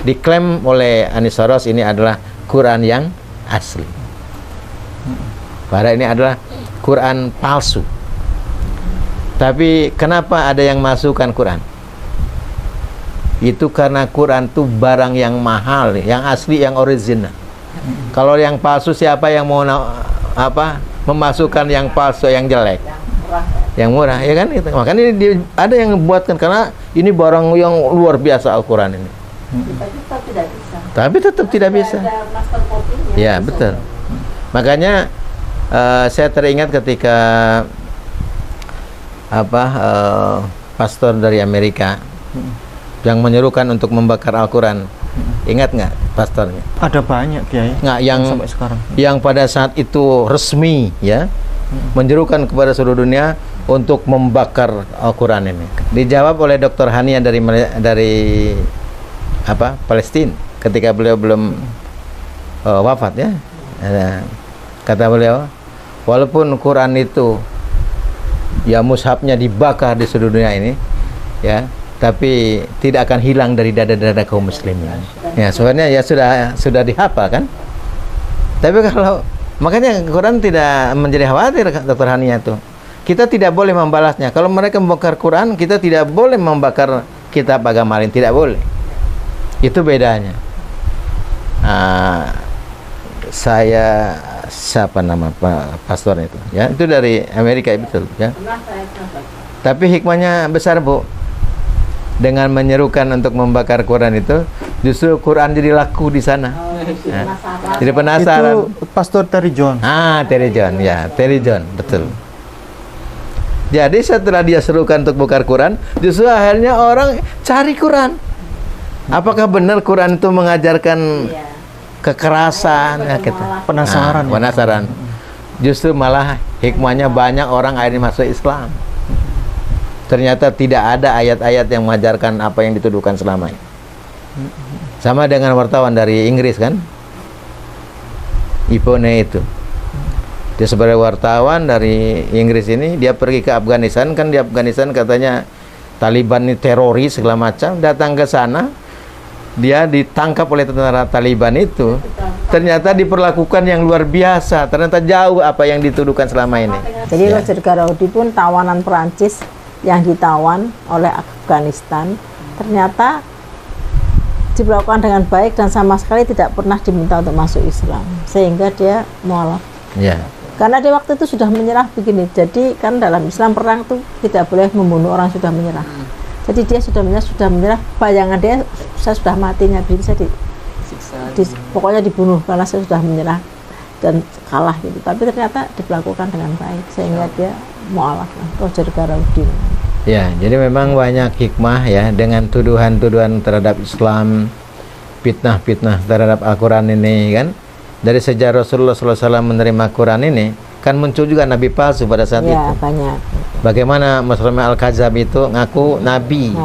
diklaim oleh Anisaros ini adalah Quran yang asli. Padahal ini adalah Quran palsu. Tapi kenapa ada yang masukkan Quran? Itu karena Quran itu barang yang mahal, yang asli, yang original. Kalau yang palsu, siapa yang mau memasukkan yang palsu, yang jelek, yang murah, ya kan? Makanya ada yang buatkan karena ini barang yang luar biasa Al-Quran ini. Tapi tetap tidak bisa. Ya, betul. Makanya saya teringat ketika pastor dari Amerika yang menyerukan untuk membakar Al-Quran. Ingat nggak pastornya? Ada banyak Kiai. Nggak, yang sampai sekarang. Yang pada saat itu resmi ya, menyerukan kepada seluruh dunia untuk membakar Al-Quran ini. Dijawab oleh Dr. Hania dari Palestina ketika beliau belum wafat ya. Kata beliau, walaupun Quran itu ya mushafnya dibakar di seluruh dunia ini ya, tapi tidak akan hilang dari dada-dada kaum muslimin. Ya, sebenarnya ya sudah dihafal kan. Tapi kalau makanya Quran tidak menjadi khawatir Dr. Hania itu. Kita tidak boleh membalasnya. Kalau mereka membakar Quran, kita tidak boleh membakar kitab agama lain, tidak boleh. Itu bedanya. Siapa nama pastornya itu? Ya, itu dari Amerika betul ya. Tapi hikmahnya besar, Bu. Dengan menyerukan untuk membakar Quran itu, justru Quran jadi laku di sana. Jadi penasaran. Itu Pastor Terry Jones. Terry Jones, ya, Terry Jones, betul. Jadi setelah dia serukan untuk bakar Quran, justru akhirnya orang cari Quran. Apakah benar Quran itu mengajarkan kekerasan? Ya, kita penasaran. Justru malah hikmahnya banyak orang akhirnya masuk Islam. Ternyata tidak ada ayat-ayat yang mengajarkan apa yang dituduhkan selama ini. Sama dengan wartawan dari Inggris kan, Ipone itu. Dia sebagai wartawan dari Inggris ini, dia pergi ke Afghanistan kan, di Afghanistan katanya Taliban ini teroris segala macam. Datang ke sana, dia ditangkap oleh tentara Taliban itu. Ternyata diperlakukan yang luar biasa. Ternyata jauh apa yang dituduhkan selama ini. Jadi Roger Garaudi pun tawanan Perancis yang ditawan oleh Afghanistan ternyata diperlakukan dengan baik dan sama sekali tidak pernah diminta untuk masuk Islam, sehingga dia mualaf. Ya. Karena dia waktu itu sudah menyerah begini. Jadi kan dalam Islam perang tuh tidak boleh membunuh orang sudah menyerah. Jadi dia sudah menyerah. Bayangan dia, saya sudah mati, Nabi saya pokoknya dibunuh karena saya sudah menyerah dan kalah gitu. Tapi ternyata diperlakukan dengan baik sehingga dia mualaf. Roger Garaudi. Ya, jadi memang banyak hikmah ya dengan tuduhan-tuduhan terhadap Islam, fitnah-fitnah terhadap Al-Quran ini kan. Dari sejak Rasulullah SAW menerima Quran ini, kan muncul juga nabi palsu pada saat itu. Ya, banyak. Bagaimana Muslimah Al-Kadzab itu ngaku nabi.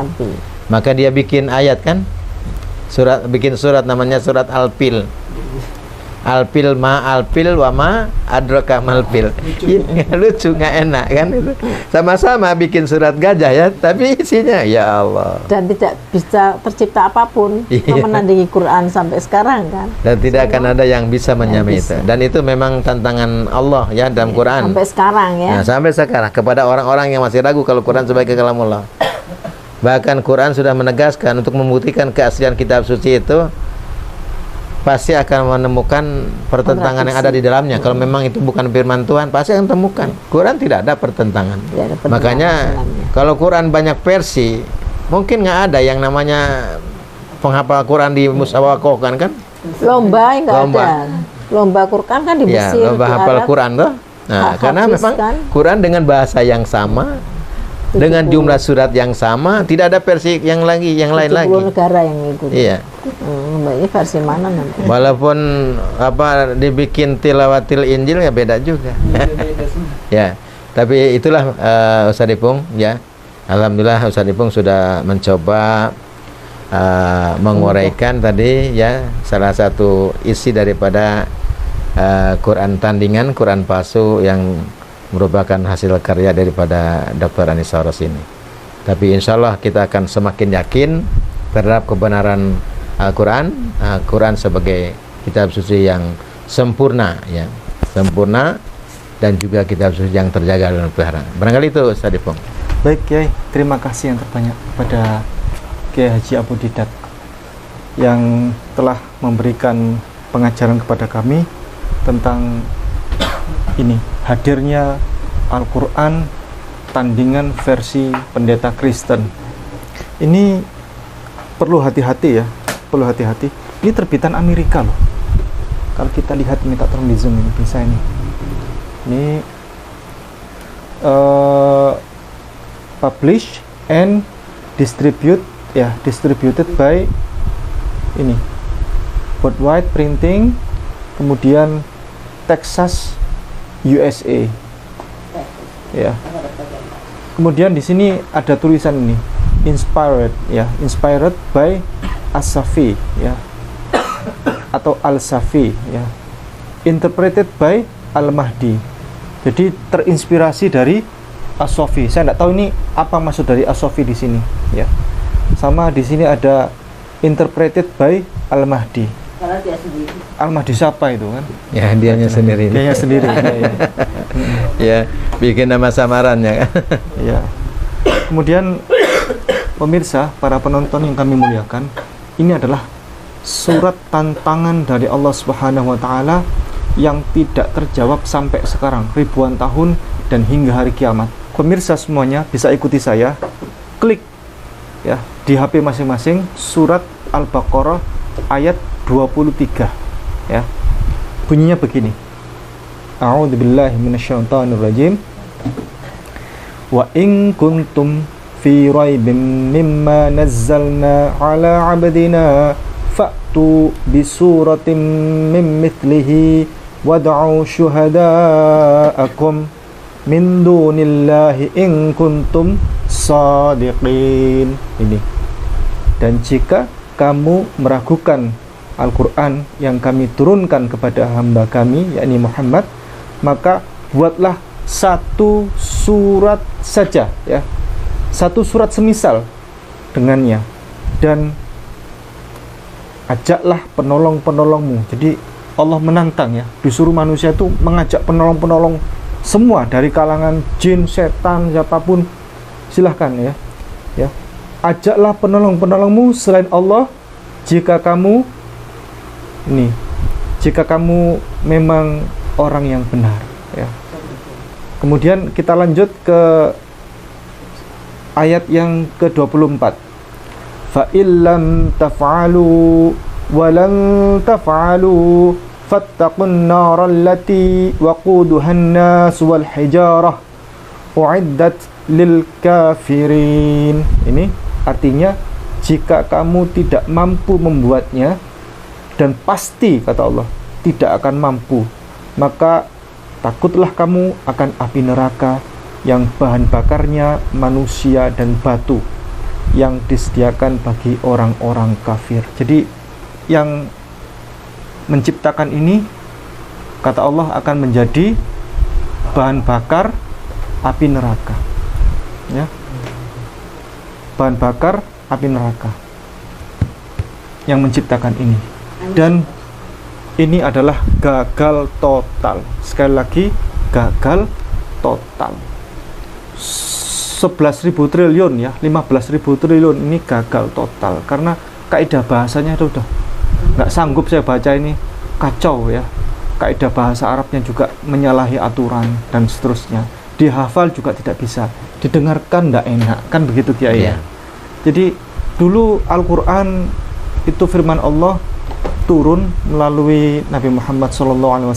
Maka dia bikin ayat kan, bikin surat namanya surat Al-Fil. Al-Fil wa ma adraka mal-fil. Lucu, nggak enak kan itu. Sama-sama bikin surat gajah ya, tapi isinya ya Allah. Dan tidak bisa tercipta apapun menandingi Quran sampai sekarang kan. Dan tidak akan ada yang bisa menyamai itu. Dan itu memang tantangan Allah ya dalam Quran. Sampai sekarang ya. Nah, sampai sekarang kepada orang-orang yang masih ragu kalau Quran sebagai kalamullah. Bahkan Quran sudah menegaskan untuk membuktikan keaslian kitab suci itu pasti akan menemukan pertentangan yang ada di dalamnya. Kalau memang itu bukan firman Tuhan, pasti akan temukan. Quran tidak ada pertentangan. Makanya kalau Quran banyak versi, mungkin nggak ada yang namanya penghafal Quran di musyawarah kan? Lomba nggak ada. Lomba Quran kan di Mesir. Ya, lomba hafal Quran tuh. Nah, karena memang kan? Quran dengan bahasa yang sama, dengan jumlah surat yang sama, tidak ada versi yang lain lagi. 70 negara yang ikut. Iya. Ini versi mana nanti? Walaupun dibikin tilawatil Injil ya beda juga. Ya. Tapi itulah Ustaz Ipung ya. Alhamdulillah Ustaz Ipung sudah mencoba menguraikan tadi ya salah satu isi daripada Quran tandingan, Quran palsu yang merupakan hasil karya daripada Dr. Anisaros ini. Tapi insya Allah kita akan semakin yakin terhadap kebenaran Al-Quran. Al-Quran sebagai kitab suci yang sempurna, ya, sempurna, dan juga kitab suci yang terjaga dan pelihara. Barangkali itu Ustaz Ipong. Baik Kiai, terima kasih yang terbanyak kepada Kiai Haji Abu Didat yang telah memberikan pengajaran kepada kami tentang ini, hadirnya Al-Quran tandingan versi pendeta Kristen. Ini perlu hati-hati ya, perlu hati-hati. Ini terbitan Amerika loh. Kalau kita lihat, minta tolong di zoom ini, bisa ini. Ini publish and distributed by ini Worldwide Printing, kemudian Texas, USA, ya. Kemudian di sini ada tulisan ini, inspired by As-Safi, ya, atau Al-Safi, ya, interpreted by Al-Mahdi. Jadi terinspirasi dari As-Safi. Saya tidak tahu ini apa maksud dari As-Safi di sini, ya. Sama di sini ada interpreted by Al-Mahdi. Karena dia sendiri. Al-Mahdi siapa itu kan? Ya, dianya sendiri. Dianya sendiri. Ya. Ya, bikin nama samaran ya kan. Ya. Kemudian pemirsa, para penonton yang kami muliakan, ini adalah surat tantangan dari Allah Subhanahu wa taala yang tidak terjawab sampai sekarang, ribuan tahun dan hingga hari kiamat. Pemirsa semuanya bisa ikuti saya, klik ya di HP masing-masing surat Al-Baqarah ayat 23, ya. Bunyinya begini. A'udzubillahi minasyaitonirrajim. Wa in kuntum fi raibin mimma nazzalna ala 'abdina fa'tu bi suratin min mithlihi wad'u syuhada'akum min dunillahi in kuntum shadiqin. Ini. Dan jika kamu meragukan Al-Quran yang kami turunkan kepada hamba kami, yakni Muhammad, maka buatlah satu surat saja, ya, satu surat semisal dengannya, dan ajaklah penolong-penolongmu. Jadi Allah menantang, ya, disuruh manusia itu mengajak penolong-penolong semua dari kalangan jin, setan, siapapun, silahkan, ya, ya. Ajaklah penolong-penolongmu selain Allah jika kamu memang orang yang benar, ya. Kemudian kita lanjut ke ayat yang ke-24. Fa illam taf'alu wa lan taf'alu fattaqun nar allati waquduhan nas wal hijarah uiddat lil kafirin. Ini artinya, jika kamu tidak mampu membuatnya, dan pasti kata Allah tidak akan mampu, maka takutlah kamu akan api neraka yang bahan bakarnya manusia dan batu yang disediakan bagi orang-orang kafir. Jadi yang menciptakan ini, kata Allah, akan menjadi bahan bakar api neraka, ya, bahan bakar api neraka yang menciptakan ini. Dan ini adalah gagal total. Sekali lagi, gagal total. 11.000 triliun, ya, 15.000 triliun ini gagal total. Karena kaidah bahasanya itu udah nggak sanggup saya baca ini, kacau, ya. Kaidah bahasa Arabnya juga menyalahi aturan dan seterusnya. Dihafal juga tidak bisa, didengarkan nggak enak, kan begitu Kiai, ya. Jadi dulu Al-Quran itu firman Allah turun melalui Nabi Muhammad SAW.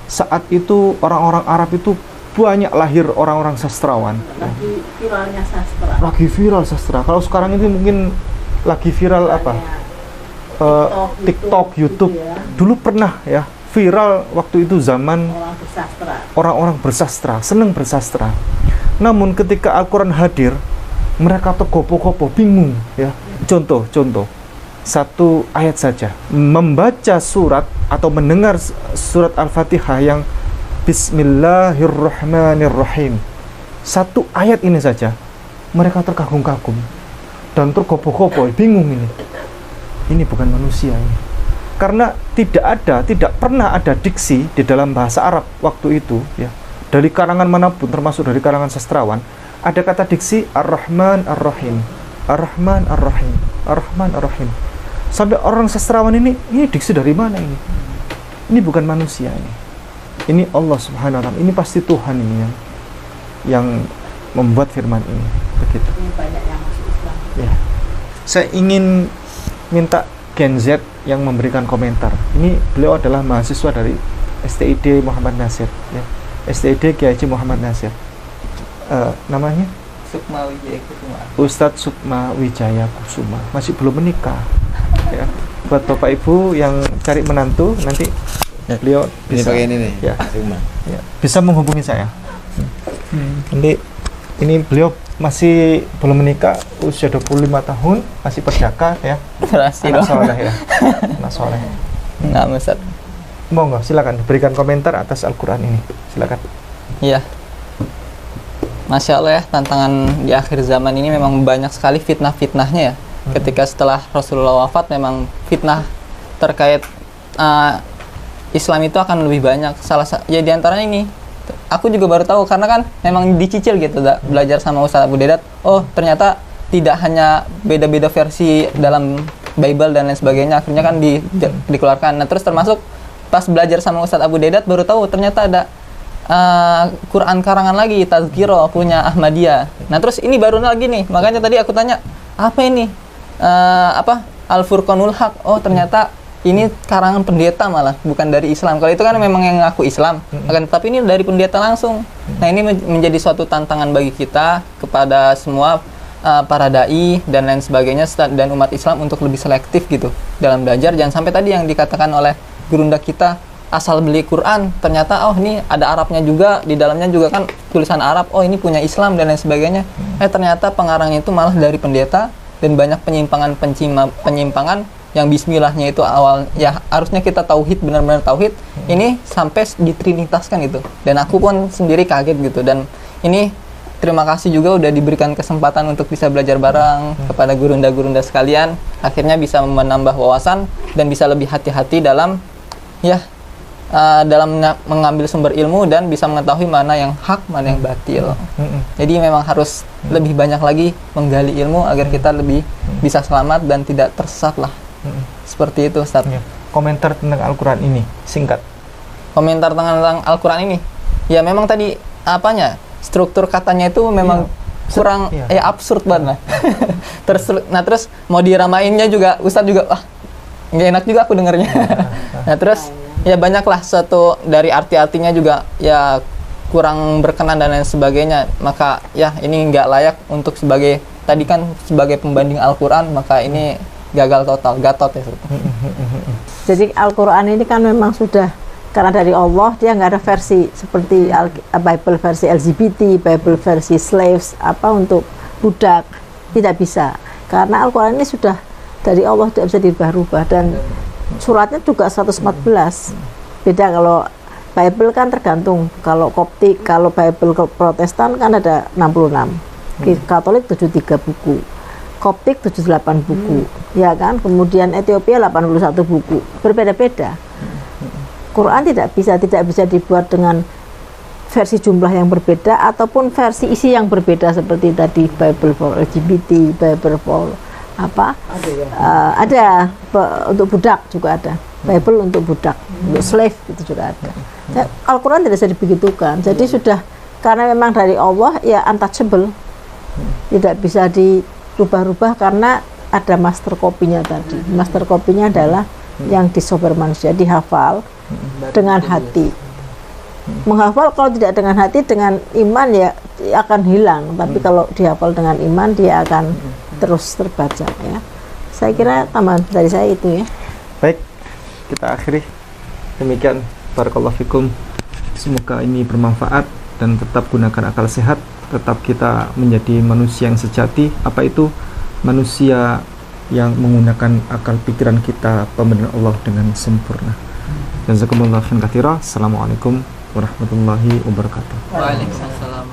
Saat itu orang-orang Arab itu banyak lahir orang-orang sastrawan. Lagi viralnya sastra. Lagi viral sastra. Kalau sekarang ini mungkin lagi viral apa? TikTok, YouTube. Ya. Dulu pernah, ya, viral waktu itu zaman orang-orang bersastra, senang bersastra. Namun ketika Al-Quran hadir, mereka tergopoh-gopoh, bingung, ya. Contoh. Satu ayat saja, membaca surat atau mendengar surat Al-Fatihah yang Bismillahirrahmanirrahim, satu ayat ini saja mereka terkagum-kagum dan tergopoh-gopoh, bingung ini bukan manusia ini. Karena tidak pernah ada diksi di dalam bahasa Arab waktu itu ya, dari karangan manapun, termasuk dari karangan sastrawan, ada kata diksi Ar-Rahman Ar-Rahim, Ar-Rahman Ar-Rahim, Ar-Rahman Ar-Rahim. Sampai orang sastrawan ini diksi dari mana ini? Ini bukan manusia ini. Ini Allah Subhanahu wa taala. Ini pasti Tuhan ini yang membuat firman ini. Begitu. Ini banyak yang masuk Islam. Ya. Saya ingin minta Gen Z yang memberikan komentar. Ini beliau adalah mahasiswa dari STID Muhammad Nasir ya. STID Kiai Haji Muhammad Nasir. Namanya Sukma Wijaya Kusuma. Ustadz Sukma Wijaya Kusuma. Masih belum menikah ya. Buat Bapak Ibu yang cari menantu, nanti beliau bisa Ini pakai ini nih. ya, Sukma. ya, bisa menghubungi saya. Nanti ini beliau masih belum menikah, usia 25 tahun, masih perjaka ya. Terasi Anak dong. soleh ya. Anak soleh. Nggak, Ustaz. Monggo, silakan berikan komentar atas Al-Quran ini. Silakan. Iya. Masya Allah ya, tantangan di akhir zaman ini memang banyak sekali fitnah-fitnahnya ya. Ketika setelah Rasulullah wafat, memang fitnah terkait Islam itu akan lebih banyak. Ya diantaranya ini, aku juga baru tahu karena kan memang dicicil gitu, belajar sama Ustaz Abu Dedat. Oh ternyata tidak hanya beda-beda versi dalam Bible dan lain sebagainya, akhirnya kan dikeluarkan. Nah terus termasuk pas belajar sama Ustaz Abu Dedat baru tahu ternyata ada Quran karangan lagi, Tazkiro punya Ahmadiyah. Nah terus ini baru lagi nih, makanya tadi aku tanya apa ini Al-Furqanul Haq. Oh ternyata ini karangan pendeta malah, bukan dari Islam. Kalau itu kan memang yang ngaku Islam, tapi ini dari pendeta langsung. Nah ini menjadi suatu tantangan bagi kita kepada semua para dai dan lain sebagainya dan umat Islam untuk lebih selektif gitu dalam belajar. Jangan sampai tadi yang dikatakan oleh gurunda kita, asal beli Quran ternyata oh ini ada Arabnya juga, di dalamnya juga kan tulisan Arab, oh ini punya Islam dan lain sebagainya. Ternyata pengarangnya itu malah dari pendeta, dan banyak penyimpangan yang bismillahnya itu awal ya harusnya kita tauhid, benar-benar tauhid, ini sampai ditrinitaskan itu. Dan aku pun sendiri kaget gitu, dan ini terima kasih juga udah diberikan kesempatan untuk bisa belajar bareng kepada gurunda-gurunda sekalian. Akhirnya bisa menambah wawasan dan bisa lebih hati-hati dalam dalam mengambil sumber ilmu dan bisa mengetahui mana yang hak, mana yang batil. Jadi memang harus lebih banyak lagi menggali ilmu agar kita lebih bisa selamat dan tidak tersesat lah. Seperti itu, Ustaz. Komentar tentang Al-Quran ini singkat. Komentar tentang Al-Quran ini, ya memang tadi struktur katanya itu memang kurang absurd banget. Terus mau diramainnya juga Ustadz juga nggak enak juga aku dengarnya. Nah terus ya banyaklah satu dari arti-artinya juga ya kurang berkenan dan lain sebagainya. Maka ya ini nggak layak untuk sebagai tadi kan sebagai pembanding Al-Quran, maka ini gagal total, gatot ya. Jadi Al-Quran ini kan memang sudah karena dari Allah, dia nggak ada versi seperti Bible versi LGBT, Bible versi slaves untuk budak, tidak bisa. Karena Al-Quran ini sudah dari Allah, tidak bisa dirubah-rubah, dan suratnya juga 114. Beda kalau Bible kan tergantung, kalau Koptik, kalau Bible Protestan kan ada 66, Katolik 73 buku, Koptik 78 buku, ya kan. Kemudian Ethiopia 81 buku, berbeda-beda. Quran tidak bisa dibuat dengan versi jumlah yang berbeda ataupun versi isi yang berbeda seperti tadi Bible for LGBT, Bible for ada untuk budak juga ada, Bible untuk budak, untuk slave itu juga ada. Al-Quran tidak bisa dibegitukan. Jadi sudah karena memang dari Allah ya untouchable, tidak bisa dirubah-rubah karena ada master copy-nya tadi. Master copy-nya adalah yang disober manusia, dihafal dengan hati. Menghafal kalau tidak dengan hati, dengan iman ya akan hilang. Tapi kalau dihafal dengan iman, dia akan terus terbaca ya. Saya kira tambahan dari saya itu ya. Baik, kita akhiri demikian. Barakallahu fikum. Semoga ini bermanfaat dan tetap gunakan akal sehat. Tetap kita menjadi manusia yang sejati. Apa itu? Manusia yang menggunakan akal pikiran kita, pembenaran Allah dengan sempurna. Jazakumullahu khairan katsira. Assalamualaikum warahmatullahi wabarakatuh. Waalaikumsalam.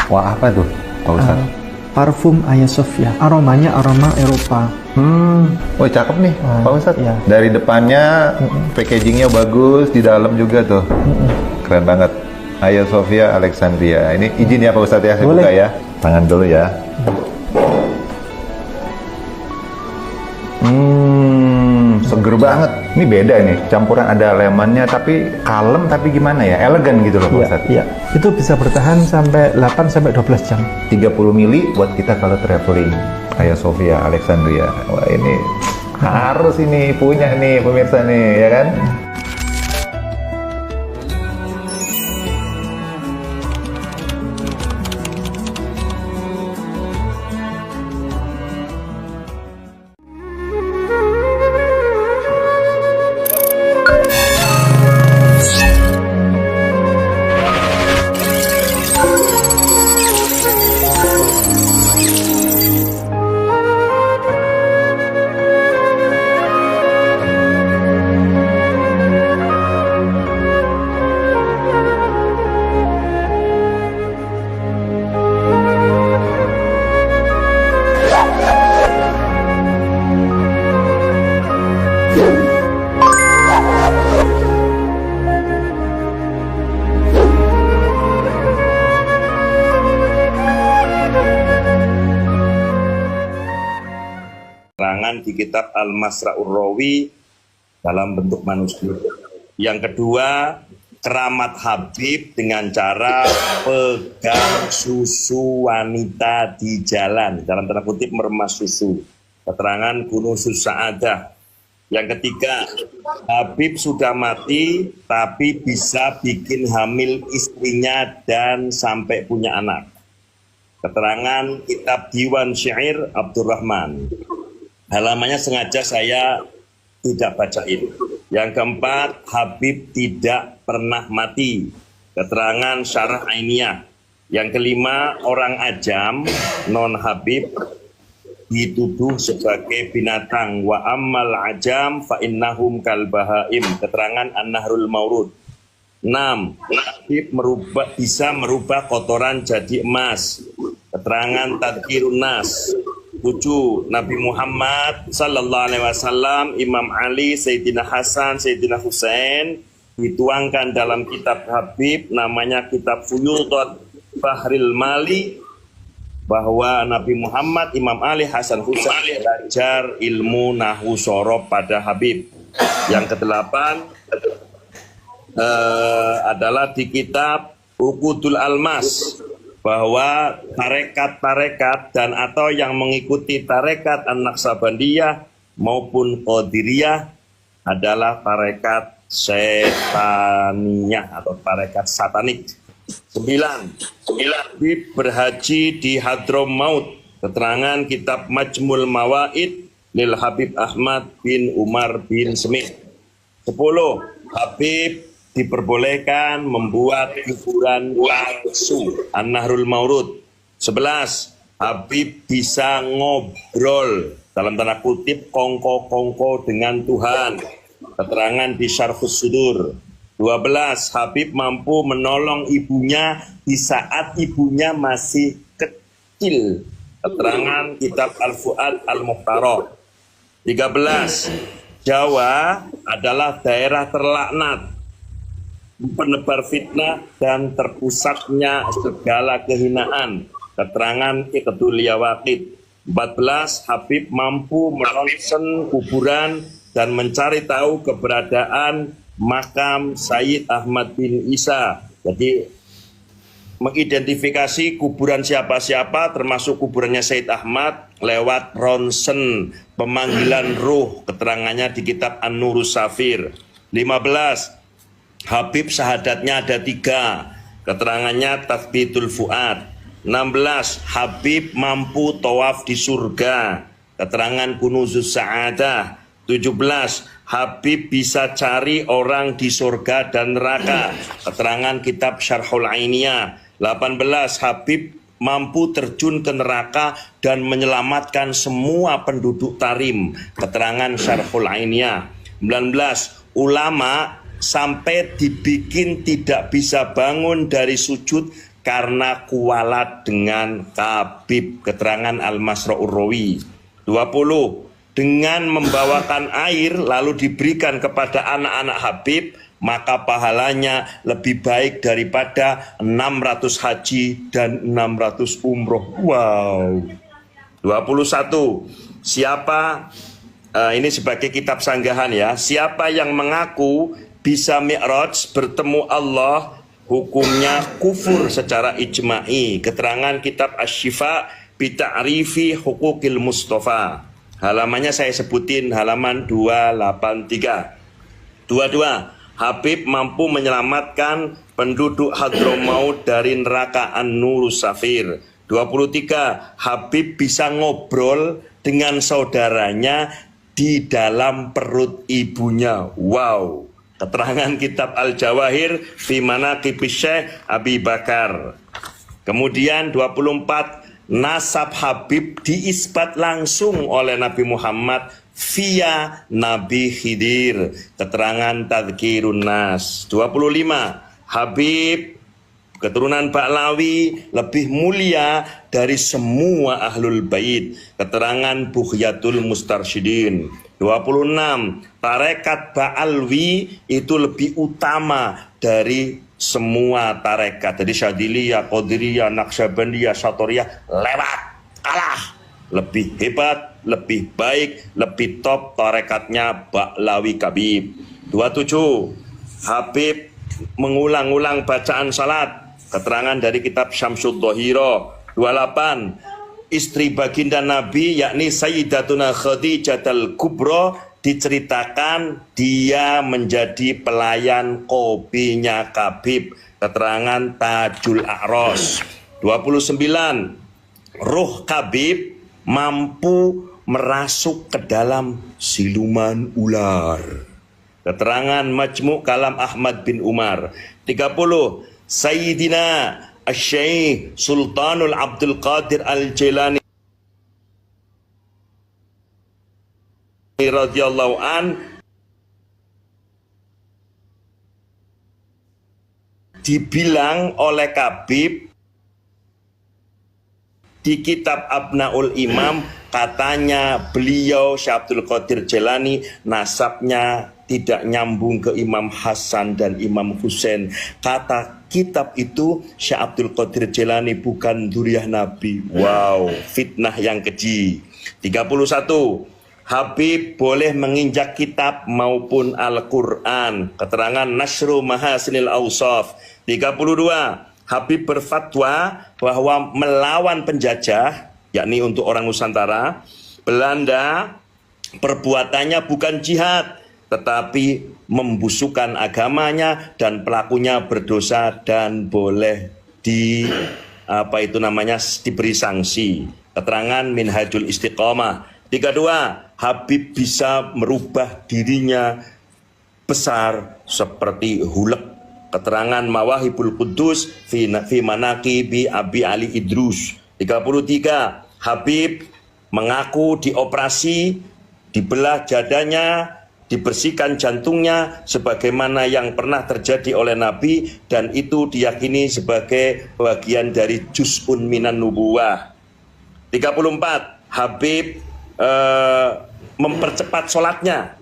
Wah, apa tuh Pak Ustadz? Parfum Hagia Sophia, aromanya aroma Eropa. Oh, cakep nih Pak Ustadz. Iya. Dari depannya packagingnya bagus, di dalam juga tuh. Keren banget. Hagia Sophia Alexandria. Ini izin ya Pak Ustadz ya, saya Boleh. buka ya. Tangan dulu ya. Seger banget. Ini beda nih, campuran ada lemonnya tapi kalem tapi gimana ya? Elegan gitu loh Pak Ustadz. Iya. Itu bisa bertahan sampai 8 sampai 12 jam. 30 mili buat kita kalau traveling. Hagia Sophia Alexandria. Wah, ini harus ini punya nih pemirsa nih, ya kan? Keterangan di kitab Al-Masra'ur Rawi dalam bentuk manusia. Yang kedua, keramat Habib dengan cara pegang susu wanita di jalan, dalam tanda kutip meremas susu. Keterangan Kunuzus Sa'adah. Yang ketiga, Habib sudah mati tapi bisa bikin hamil istrinya dan sampai punya anak. Keterangan kitab Diwan Syair Abdurrahman. Halamannya sengaja saya tidak bacain. Yang keempat, Habib tidak pernah mati. Keterangan Syarah Ainiyah. Yang kelima, orang ajam non Habib dituduh sebagai binatang. Wa ammal ajam fa innahum kal bahaim. Keterangan An-Nahrul Maurud. 6. Habib bisa merubah kotoran jadi emas. Keterangan Tadhkirun Nas. 7. Nabi Muhammad sallallahu alaihi wasallam, Imam Ali, Sayyidina Hasan, Sayyidina Husain dituangkan dalam kitab Habib namanya kitab Fuyudat Bahril Mali, bahwa Nabi Muhammad, Imam Ali, Hasan, Husain belajar ilmu nahwu sorob pada Habib. Yang kedelapan adalah di kitab Uqudul Almas, bahwa tarekat-tarekat dan atau yang mengikuti tarekat An-Naqsabandiyah maupun Qadiriyah adalah tarekat setaniyah atau tarekat satanik. 9. Habib berhaji di Hadramaut. Keterangan kitab Majmul Mawaid lil Habib Ahmad bin Umar bin Smith. 10. Habib diperbolehkan membuat kuburan palsu, An-Nahrul Maurud. 11. Habib bisa ngobrol, dalam tanda kutip, kongko-kongko dengan Tuhan. Keterangan di Syarhus Sudur. 12. Habib mampu menolong ibunya di saat ibunya masih kecil. Keterangan kitab Al-Fuad Al-Mukhtarah. 13. Jawa adalah daerah terlaknat, penebar fitnah dan terpusatnya segala kehinaan. Keterangan Iqdul Yawaqid. 14. Habib mampu meronsen kuburan dan mencari tahu keberadaan makam Sayyid Ahmad bin Isa. Jadi mengidentifikasi kuburan siapa-siapa termasuk kuburannya Sayyid Ahmad lewat ronsen, pemanggilan ruh. Keterangannya di kitab An-Nurus Safir. 15. Habib syahadatnya ada 3. Keterangannya Tathbitul Fuad. 16. Habib mampu tawaf di surga. Keterangan Kunuzus Sa'adah. 17. Habib bisa cari orang di surga dan neraka. Keterangan kitab Syarhul Ainiyah. 18. Habib mampu terjun ke neraka dan menyelamatkan semua penduduk Tarim. Keterangan Syarhul Ainiyah. 19. Ulama sampai dibikin tidak bisa bangun dari sujud karena kualat dengan Khabib. Keterangan Al-Masra'ur Rawi. 20. Dengan membawakan air lalu diberikan kepada anak-anak Habib, maka pahalanya lebih baik daripada 600 haji dan 600 umroh. Wow. 21. Siapa, ini sebagai kitab sanggahan ya, siapa yang mengaku bisa mi'raj bertemu Allah, hukumnya kufur secara ijma'i. Keterangan kitab Asy-Syifa bi Ta'rifi Huquqil Mustafa. Halamannya saya sebutin, halaman 283. 22. Habib mampu menyelamatkan penduduk Hadramaut dari neraka An-Nurus Safir. 23. Habib bisa ngobrol dengan saudaranya di dalam perut ibunya. Wow. Keterangan kitab Al-Jawahir fi Manaqibis Syekh Abi Bakar. Kemudian 24. Nasab Habib diisbat langsung oleh Nabi Muhammad via Nabi Khidir. Keterangan Tadhkirun Nas. 25. Habib keturunan Ba'lawi lebih mulia dari semua ahlul bait. Keterangan Bughyatul Mustarsyidin. 26. Tarekat Ba'alwi itu lebih utama dari semua tarekat. Jadi Syadiliyah, Qadiriyah, Naqsyabandiyah, Syatoriyah lewat, kalah. Lebih hebat, lebih baik, lebih top tarekatnya Ba'lawi Khabib. 27. Habib mengulang-ulang bacaan salat. Keterangan dari kitab Syamsud Dhahira. 28. Istri baginda Nabi yakni Sayyidatuna Khadijatul Kubra diceritakan dia menjadi pelayan kopinya Khabib. Keterangan Tajul A'ros. 29. Ruh Khabib mampu merasuk ke dalam siluman ular. Keterangan Majmu' Kalam Ahmad bin Umar. 30. Sayyidina Asy-Syaikh Sultanul Abdul Qadir Al-Jilani radhiyallahu an dibilang oleh Khabib di kitab Abnaul Imam, katanya beliau Syekh Abdul Qadir Jilani nasabnya tidak nyambung ke Imam Hasan dan Imam Husain. Kata kitab itu Syekh Abdul Qadir Jilani bukan dzurriyyah Nabi. Wow, fitnah yang keji. 31. Habib boleh menginjak kitab maupun Al-Quran. Keterangan Nasru Mahasinil Awsaf. 32. Habib berfatwa bahwa melawan penjajah, yakni untuk orang Nusantara, Belanda, perbuatannya bukan jihad, tetapi membusukkan agamanya dan pelakunya berdosa dan boleh diberi sanksi. Keterangan Minhajul Istiqomah. 32. Habib bisa merubah dirinya besar seperti hulek. Keterangan Mawahibul Quddus fi Manaqibi Abi Ali Idrus. 33. Habib mengaku dioperasi, dibelah dadanya, dibersihkan jantungnya sebagaimana yang pernah terjadi oleh Nabi, dan itu diyakini sebagai bagian dari juz'un minan nubuwah. 34. Habib mempercepat sholatnya.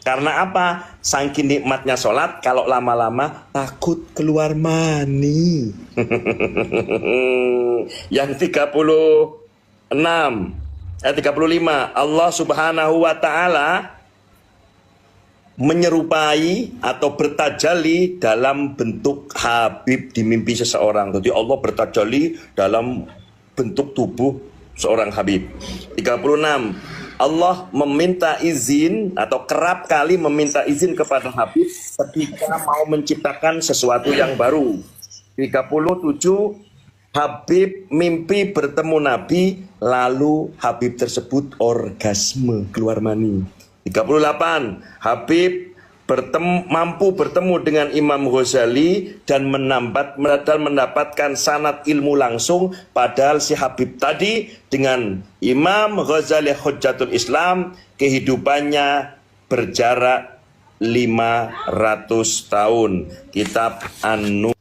Karena apa? Saking nikmatnya sholat, kalau lama-lama takut keluar mani. Yang 35. Allah Subhanahu wa ta'ala menyerupai atau bertajalli dalam bentuk Habib di mimpi seseorang. Jadi Allah bertajalli dalam bentuk tubuh seorang Habib. 36. Allah meminta izin atau kerap kali meminta izin kepada Habib ketika mau menciptakan sesuatu yang baru. 37. Habib mimpi bertemu Nabi, lalu Habib tersebut orgasme, keluar mani. 38. Habib mampu bertemu dengan Imam Ghazali dan mendapatkan sanad ilmu langsung, padahal si Habib tadi dengan Imam Ghazali Hujjatul Islam kehidupannya berjarak 500 tahun. Kitab An-Nur